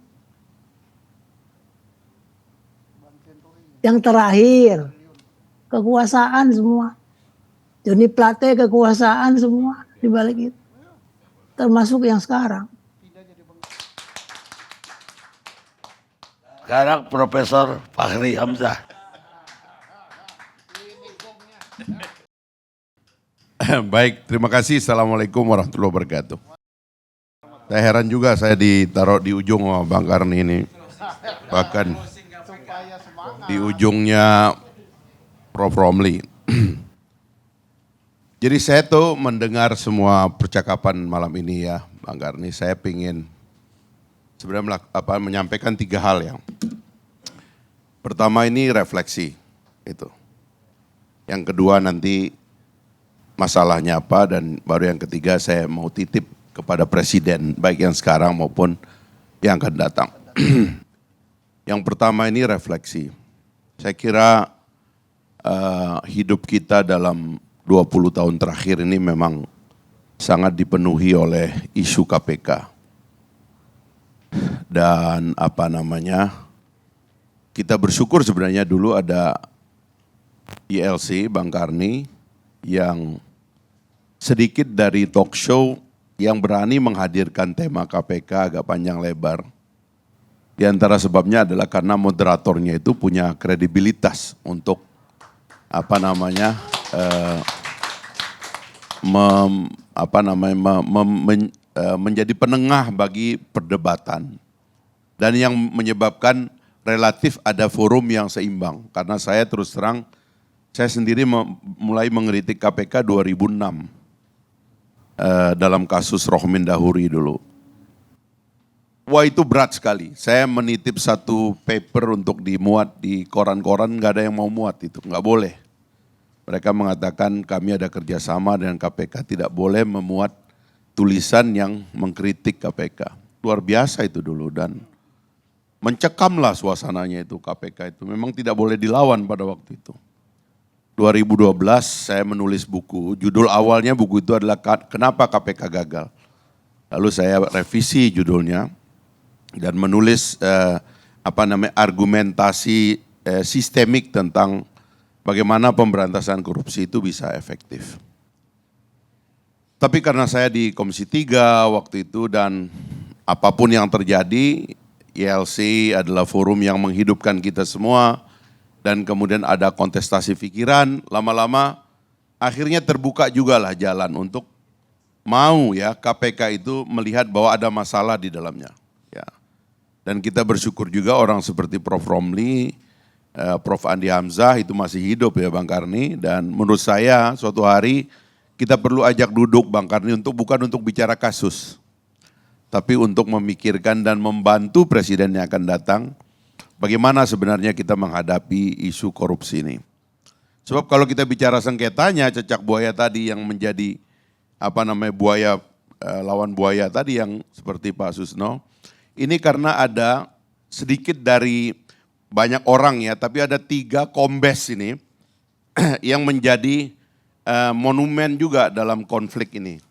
Yang terakhir, kekuasaan semua. Joni Plate kekuasaan semua dibalik itu. Termasuk yang sekarang. Sekarang Profesor Fachri Hamzah. Baik, terima kasih. Assalamualaikum warahmatullahi wabarakatuh. Saya heran juga saya ditaruh di ujung sama Bang Karni ini. Bahkan di ujungnya Prof. Romli. Jadi saya tuh mendengar semua percakapan malam ini ya Bang Karni. Saya ingin sebenarnya menyampaikan 3 hal yang. Pertama ini refleksi. Itu. Yang kedua nanti masalahnya apa, dan baru yang ketiga saya mau titip kepada Presiden, baik yang sekarang maupun yang akan datang. Yang pertama ini refleksi. Saya kira hidup kita dalam 20 tahun terakhir ini memang sangat dipenuhi oleh isu KPK. Dan kita bersyukur sebenarnya dulu ada ILC, Bang Karni, yang sedikit dari talk show yang berani menghadirkan tema KPK agak panjang lebar. Di antara sebabnya adalah karena moderatornya itu punya kredibilitas untuk menjadi penengah bagi perdebatan. Dan yang menyebabkan relatif ada forum yang seimbang. Karena saya terus terang, saya sendiri mulai mengkritik KPK 2006 dalam kasus Rohmin Dahuri dulu. Wah itu berat sekali. Saya menitip satu paper untuk dimuat di koran-koran, nggak ada yang mau muat itu, nggak boleh. Mereka mengatakan kami ada kerjasama dengan KPK, tidak boleh memuat tulisan yang mengkritik KPK. Luar biasa itu dulu dan mencekamlah suasananya itu KPK itu. Memang tidak boleh dilawan pada waktu itu. 2012 saya menulis buku, judul awalnya buku itu adalah Kenapa KPK Gagal. Lalu saya revisi judulnya dan menulis argumentasi sistemik tentang bagaimana pemberantasan korupsi itu bisa efektif. Tapi karena saya di Komisi 3 waktu itu dan apapun yang terjadi, ILC adalah forum yang menghidupkan kita semua dan kemudian ada kontestasi pikiran, lama-lama akhirnya terbuka juga lah jalan untuk mau ya KPK itu melihat bahwa ada masalah di dalamnya. Ya. Dan kita bersyukur juga orang seperti Prof. Romli, Prof. Andi Hamzah itu masih hidup ya Bang Karni, dan menurut saya suatu hari kita perlu ajak duduk Bang Karni bukan untuk bicara kasus, tapi untuk memikirkan dan membantu presiden yang akan datang bagaimana sebenarnya kita menghadapi isu korupsi ini. Sebab kalau kita bicara sengketanya, cecak buaya tadi yang menjadi buaya lawan buaya tadi yang seperti Pak Susno, ini karena ada sedikit dari banyak orang ya, tapi ada 3 kombes ini yang menjadi monumen juga dalam konflik ini.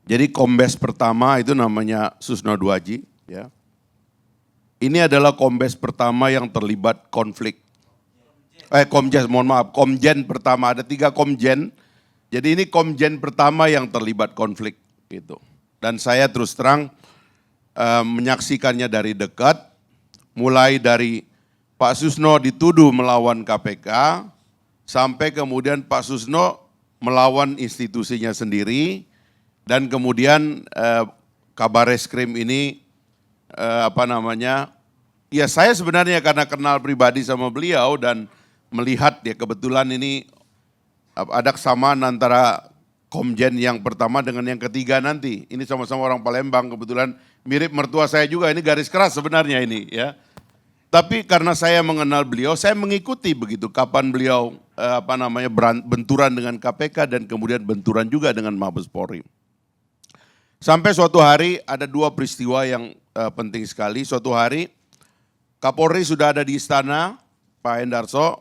Jadi kombes pertama itu namanya Susno Duaji. Ya. Ini adalah kombes pertama yang terlibat konflik. Komjen pertama, ada 3 komjen. Jadi ini komjen pertama yang terlibat konflik gitu. Dan saya terus terang menyaksikannya dari dekat. Mulai dari Pak Susno dituduh melawan KPK, sampai kemudian Pak Susno melawan institusinya sendiri, Dan kemudian kabar reskrim ini ya saya sebenarnya karena kenal pribadi sama beliau dan melihat ya kebetulan ini ada kesamaan antara Komjen yang pertama dengan yang ketiga nanti. Ini sama-sama orang Palembang, kebetulan mirip mertua saya juga, ini garis keras sebenarnya ini ya. Tapi karena saya mengenal beliau, saya mengikuti begitu kapan beliau benturan dengan KPK dan kemudian benturan juga dengan Mabes Polri. Sampai suatu hari ada dua peristiwa yang penting sekali. Suatu hari Kapolri sudah ada di istana, Pak Hendarso,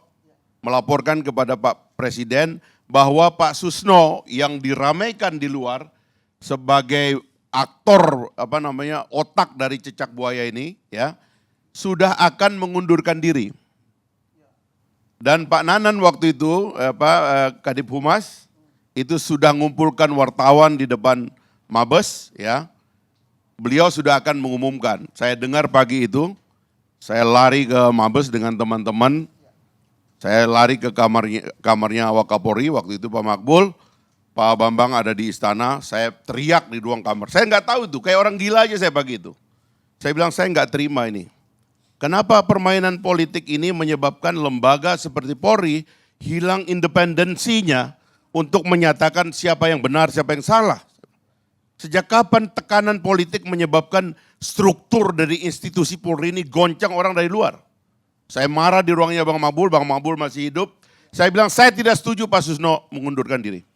melaporkan kepada Pak Presiden bahwa Pak Susno yang diramaikan di luar sebagai aktor otak dari cicak buaya ini ya sudah akan mengundurkan diri. Dan Pak Nanan waktu itu Kadip Humas itu sudah mengumpulkan wartawan di depan Mabes ya. Beliau sudah akan mengumumkan. Saya dengar pagi itu, saya lari ke Mabes dengan teman-teman. Saya lari ke kamarnya Wakapolri, waktu itu Pak Makbul, Pak Bambang ada di istana, saya teriak di ruang kamar. Saya nggak tahu itu, kayak orang gila aja saya pagi itu. Saya bilang saya nggak terima ini. Kenapa permainan politik ini menyebabkan lembaga seperti Polri hilang independensinya untuk menyatakan siapa yang benar, siapa yang salah. Sejak kapan tekanan politik menyebabkan struktur dari institusi Polri ini goncang orang dari luar? Saya marah di ruangnya Bang Mabul masih hidup. Saya bilang saya tidak setuju Pak Susno mengundurkan diri.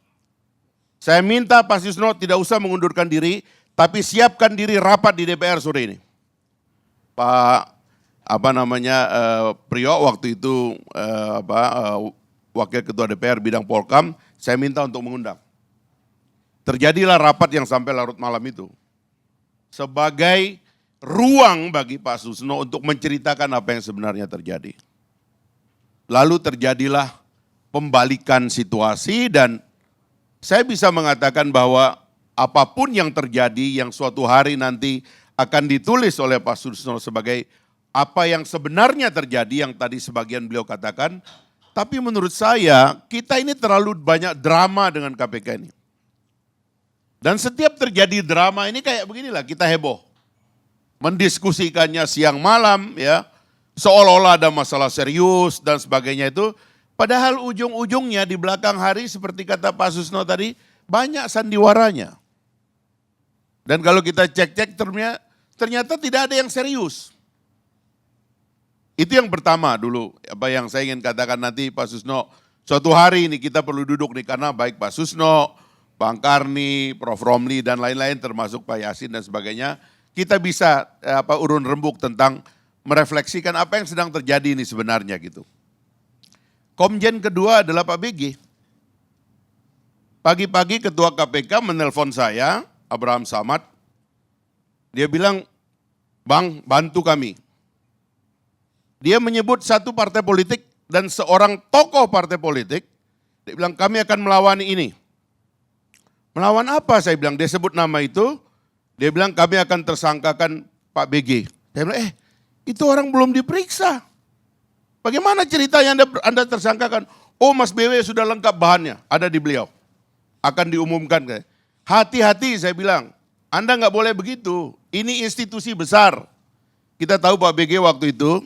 Saya minta Pak Susno tidak usah mengundurkan diri, tapi siapkan diri rapat di DPR sore ini. Pak Priok waktu itu Wakil Ketua DPR bidang Polkam, saya minta untuk mengundang. Terjadilah rapat yang sampai larut malam itu. Sebagai ruang bagi Pak Susno untuk menceritakan apa yang sebenarnya terjadi. Lalu terjadilah pembalikan situasi dan saya bisa mengatakan bahwa apapun yang terjadi yang suatu hari nanti akan ditulis oleh Pak Susno sebagai apa yang sebenarnya terjadi yang tadi sebagian beliau katakan. Tapi menurut saya kita ini terlalu banyak drama dengan KPK ini. Dan setiap terjadi drama ini kayak beginilah kita heboh. Mendiskusikannya siang malam ya. Seolah-olah ada masalah serius dan sebagainya itu. Padahal ujung-ujungnya di belakang hari seperti kata Pak Susno tadi banyak sandiwaranya. Dan kalau kita cek-cek ternyata tidak ada yang serius. Itu yang pertama dulu apa yang saya ingin katakan nanti Pak Susno. Suatu hari ini kita perlu duduk nih karena baik Pak Susno, Bang Karni, Prof. Romli dan lain-lain termasuk Pak Yasin dan sebagainya. Kita bisa urun rembuk tentang merefleksikan apa yang sedang terjadi ini sebenarnya gitu. Komjen kedua adalah Pak BG. Pagi-pagi Ketua KPK menelpon saya, Abraham Samad. Dia bilang, Bang bantu kami. Dia menyebut satu partai politik dan seorang tokoh partai politik. Dia bilang kami akan melawan ini. Melawan apa? Saya bilang, dia sebut nama itu. Dia bilang kami akan tersangkakan Pak BG. Saya bilang, itu orang belum diperiksa. Bagaimana ceritanya Anda tersangkakan? Oh Mas BW sudah lengkap bahannya, ada di beliau. Akan diumumkan. Hati-hati saya bilang, Anda nggak boleh begitu. Ini institusi besar. Kita tahu Pak BG waktu itu,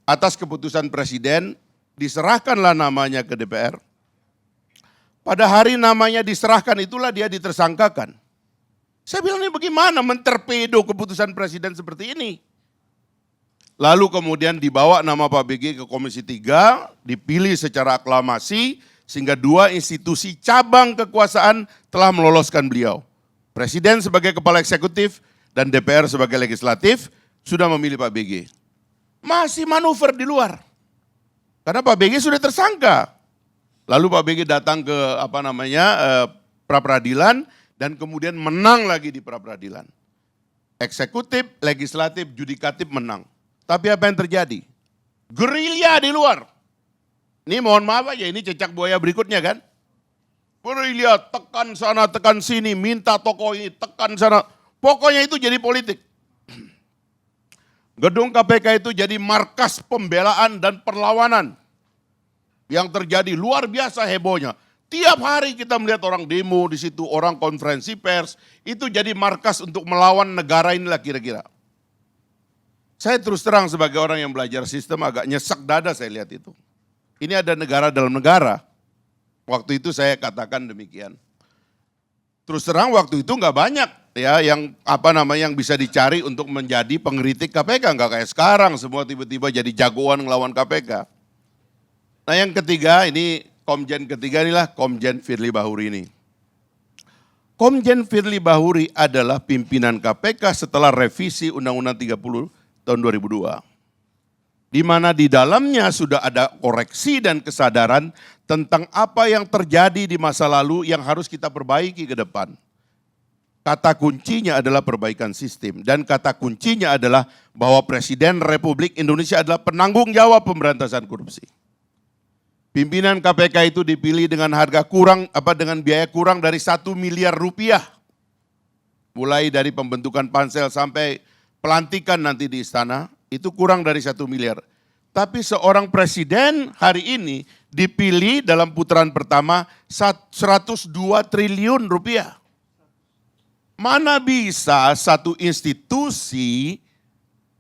atas keputusan Presiden, diserahkanlah namanya ke DPR. Pada hari namanya diserahkan itulah dia ditersangkakan. Saya bilang ini bagaimana mentorpedo keputusan Presiden seperti ini. Lalu kemudian dibawa nama Pak BG ke Komisi 3, dipilih secara aklamasi, sehingga dua institusi cabang kekuasaan telah meloloskan beliau. Presiden sebagai kepala eksekutif dan DPR sebagai legislatif sudah memilih Pak BG. Masih manuver di luar. Karena Pak BG sudah tersangka. Lalu Pak BG datang ke pra-peradilan dan kemudian menang lagi di pra-peradilan. Eksekutif, legislatif, judikatif menang. Tapi apa yang terjadi? Gerilya di luar. Ini mohon maaf aja, ini cecak buaya berikutnya kan. Gerilya tekan sana, tekan sini, minta tokoh ini, tekan sana. Pokoknya itu jadi politik. Gedung KPK itu jadi markas pembelaan dan perlawanan. Yang terjadi luar biasa hebohnya. Tiap hari kita melihat orang demo di situ, orang konferensi pers, itu jadi markas untuk melawan negara inilah kira-kira. Saya terus terang sebagai orang yang belajar sistem agak nyesek dada saya lihat itu. Ini ada negara dalam negara. Waktu itu saya katakan demikian. Terus terang waktu itu nggak banyak ya yang yang bisa dicari untuk menjadi pengkritik KPK, nggak kayak sekarang semua tiba-tiba jadi jagoan ngelawan KPK. Nah yang ketiga ini Komjen ketiga inilah Komjen Firly Bahuri ini. Komjen Firly Bahuri adalah pimpinan KPK setelah revisi Undang-Undang 30 tahun 2002. Di mana di dalamnya sudah ada koreksi dan kesadaran tentang apa yang terjadi di masa lalu yang harus kita perbaiki ke depan. Kata kuncinya adalah perbaikan sistem dan kata kuncinya adalah bahwa Presiden Republik Indonesia adalah penanggung jawab pemberantasan korupsi. Pimpinan KPK itu dipilih dengan dengan biaya kurang dari 1 miliar rupiah. Mulai dari pembentukan pansel sampai pelantikan nanti di istana, itu kurang dari 1 miliar. Tapi seorang presiden hari ini dipilih dalam putaran pertama 102 triliun rupiah. Mana bisa satu institusi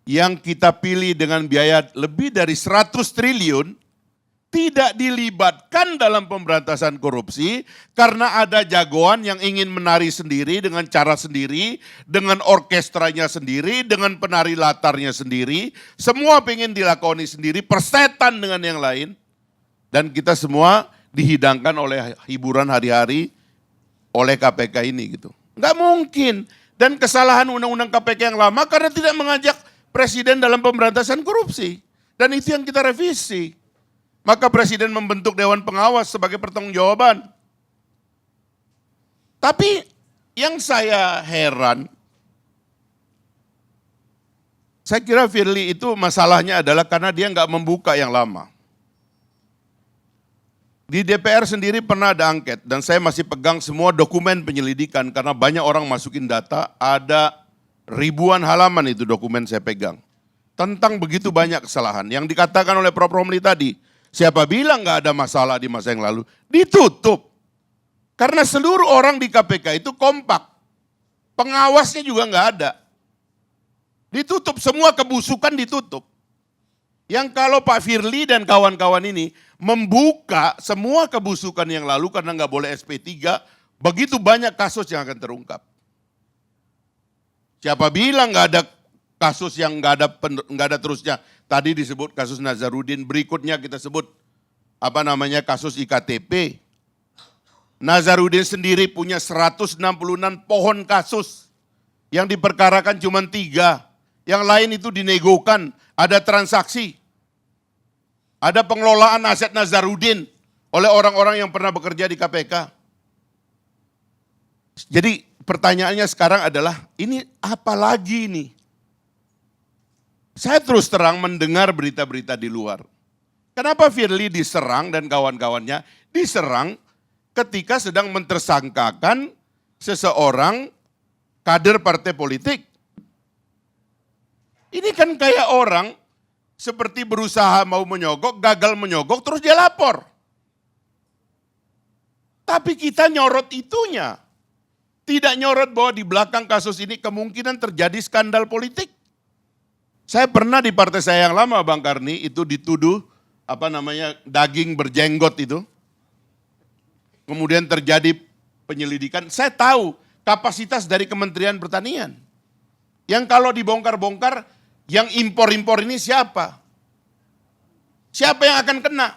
yang kita pilih dengan biaya lebih dari 100 triliun tidak dilibatkan dalam pemberantasan korupsi karena ada jagoan yang ingin menari sendiri dengan cara sendiri, dengan orkestranya sendiri, dengan penari latarnya sendiri, semua pengen dilakoni sendiri, persetan dengan yang lain, dan kita semua dihidangkan oleh hiburan hari-hari oleh KPK ini gitu. Nggak mungkin, dan kesalahan undang-undang KPK yang lama karena tidak mengajak presiden dalam pemberantasan korupsi, dan itu yang kita revisi. Maka presiden membentuk Dewan Pengawas sebagai pertanggungjawaban. Tapi yang saya heran, saya kira Firly itu masalahnya adalah karena dia nggak membuka yang lama. Di DPR sendiri pernah ada angket dan saya masih pegang semua dokumen penyelidikan karena banyak orang masukin data, ada ribuan halaman itu dokumen saya pegang. Tentang begitu banyak kesalahan yang dikatakan oleh Prof. Romli tadi. Siapa bilang nggak ada masalah di masa yang lalu? Ditutup. Karena seluruh orang di KPK itu kompak. Pengawasnya juga nggak ada. Ditutup, semua kebusukan ditutup. Yang kalau Pak Firly dan kawan-kawan ini membuka semua kebusukan yang lalu karena nggak boleh SP3, begitu banyak kasus yang akan terungkap. Siapa bilang nggak ada kasus yang nggak ada terusnya? Tadi disebut kasus Nazarudin, berikutnya kita sebut kasus IKTP. Nazarudin sendiri punya 166 pohon kasus yang diperkarakan cuma 3. Yang lain itu dinegokan, ada transaksi. Ada pengelolaan aset Nazarudin oleh orang-orang yang pernah bekerja di KPK. Jadi pertanyaannya sekarang adalah, ini apa lagi ini? Saya terus terang mendengar berita-berita di luar. Kenapa Firly diserang dan kawan-kawannya diserang ketika sedang mentersangkakan seseorang kader partai politik? Ini kan kayak orang seperti berusaha mau menyogok, gagal menyogok, terus dia lapor. Tapi kita nyorot itunya. Tidak nyorot bahwa di belakang kasus ini kemungkinan terjadi skandal politik. Saya pernah di partai saya yang lama Bang Karni itu dituduh daging berjenggot itu. Kemudian terjadi penyelidikan. Saya tahu kapasitas dari Kementerian Pertanian. Yang kalau dibongkar-bongkar yang impor-impor ini siapa? Siapa yang akan kena?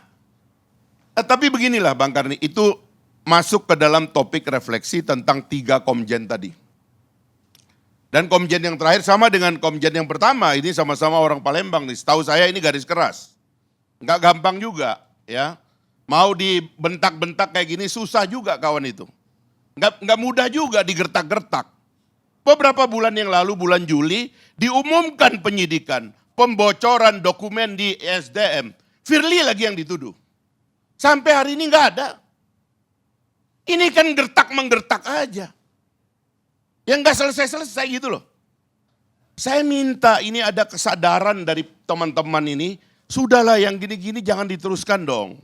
Tapi beginilah Bang Karni, itu masuk ke dalam topik refleksi tentang 3 komjen tadi. Dan komjen yang terakhir sama dengan komjen yang pertama, ini sama-sama orang Palembang nih. Setahu saya ini garis keras. Enggak gampang juga ya. Mau dibentak-bentak kayak gini susah juga kawan itu. Enggak mudah juga digertak-gertak. Beberapa bulan yang lalu, bulan Juli, diumumkan penyidikan, pembocoran dokumen di SDM. Firly lagi yang dituduh. Sampai hari ini enggak ada. Ini kan gertak-menggertak aja. Yang nggak selesai-selesai gitu loh. Saya minta ini ada kesadaran dari teman-teman ini, sudahlah yang gini-gini jangan diteruskan dong.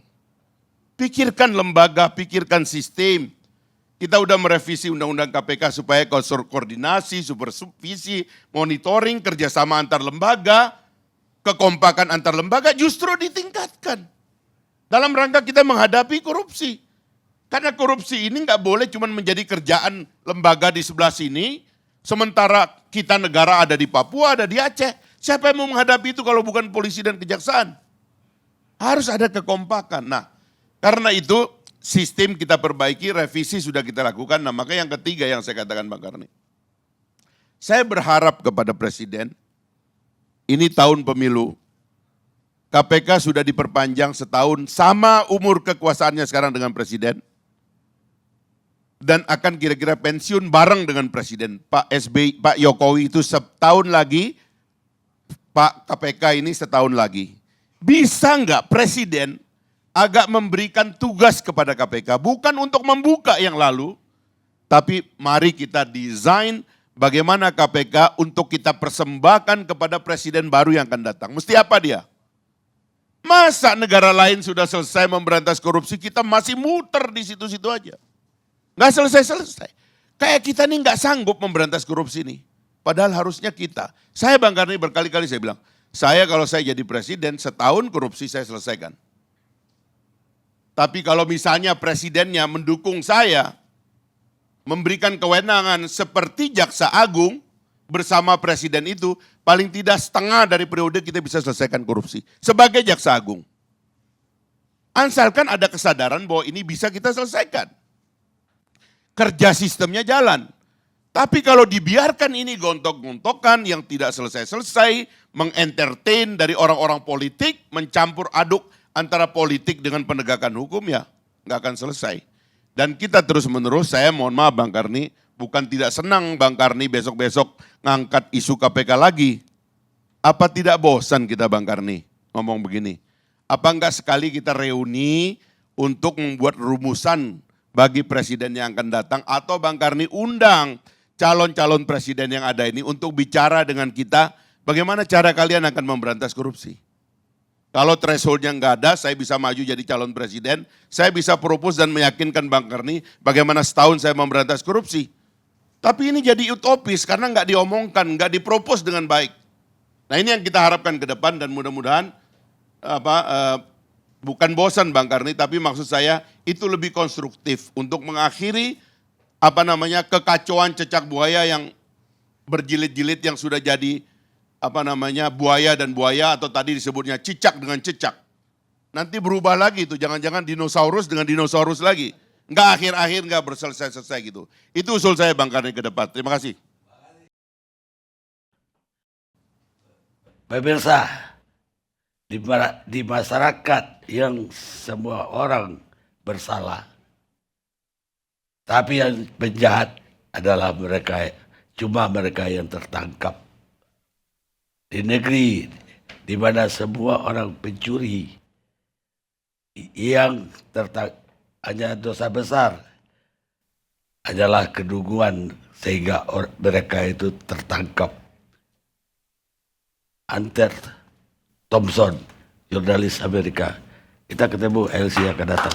Pikirkan lembaga, pikirkan sistem. Kita udah merevisi Undang-Undang KPK supaya koordinasi, supervisi, monitoring, kerjasama antar lembaga, kekompakan antar lembaga justru ditingkatkan. Dalam rangka kita menghadapi korupsi. Karena korupsi ini nggak boleh cuma menjadi kerjaan lembaga di sebelah sini, sementara kita negara ada di Papua, ada di Aceh. Siapa yang mau menghadapi itu kalau bukan polisi dan kejaksaan? Harus ada kekompakan. Nah, karena itu sistem kita perbaiki, revisi sudah kita lakukan. Nah, maka yang ketiga yang saya katakan Bang Karni. Saya berharap kepada Presiden, ini tahun pemilu, KPK sudah diperpanjang setahun sama umur kekuasaannya sekarang dengan Presiden. Dan akan kira-kira pensiun bareng dengan Presiden. Pak SBY, Pak Jokowi itu setahun lagi, Pak KPK ini setahun lagi. Bisa nggak Presiden agak memberikan tugas kepada KPK, bukan untuk membuka yang lalu, tapi mari kita desain bagaimana KPK untuk kita persembahkan kepada Presiden baru yang akan datang. Mesti apa dia? Masa negara lain sudah selesai memberantas korupsi, kita masih muter di situ-situ aja. Nggak selesai-selesai. Kayak kita nih nggak sanggup memberantas korupsi nih. Padahal harusnya kita. Saya Bang Karni berkali-kali saya bilang, saya kalau saya jadi presiden setahun korupsi saya selesaikan. Tapi kalau misalnya presidennya mendukung saya, memberikan kewenangan seperti Jaksa Agung bersama presiden itu, paling tidak setengah dari periode kita bisa selesaikan korupsi. Sebagai Jaksa Agung. Asalkan ada kesadaran bahwa ini bisa kita selesaikan. Kerja sistemnya jalan. Tapi kalau dibiarkan ini gontok-gontokan yang tidak selesai-selesai, mengentertain dari orang-orang politik, mencampur aduk antara politik dengan penegakan hukum ya nggak akan selesai. Dan kita terus menerus, saya mohon maaf Bang Karni, bukan tidak senang Bang Karni besok-besok ngangkat isu KPK lagi. Apa tidak bosan kita Bang Karni ngomong begini? Apa enggak sekali kita reuni untuk membuat rumusan bagi presiden yang akan datang, atau Bang Karni undang calon-calon presiden yang ada ini untuk bicara dengan kita bagaimana cara kalian akan memberantas korupsi. Kalau thresholdnya nggak ada, saya bisa maju jadi calon presiden, saya bisa propose dan meyakinkan Bang Karni bagaimana setahun saya memberantas korupsi. Tapi ini jadi utopis karena nggak diomongkan, nggak dipropose dengan baik. Nah ini yang kita harapkan ke depan dan mudah-mudahan bukan bosan Bang Karni, tapi maksud saya itu lebih konstruktif untuk mengakhiri kekacauan cecak buaya yang berjilid-jilid yang sudah jadi buaya dan buaya, atau tadi disebutnya cicak dengan cicak. Nanti berubah lagi itu, jangan-jangan dinosaurus dengan dinosaurus lagi. Enggak akhir-akhir, enggak berselesai-selesai gitu. Itu usul saya Bang Karni ke depan. Terima kasih. Pemirsa, di masyarakat yang semua orang bersalah, tapi yang penjahat adalah cuma mereka yang tertangkap. Di negeri di mana semua orang pencuri yang hanya dosa besar adalah kedunguan sehingga mereka itu tertangkap. Hunter Thompson, jurnalis Amerika. Kita ketemu LC yang akan datang.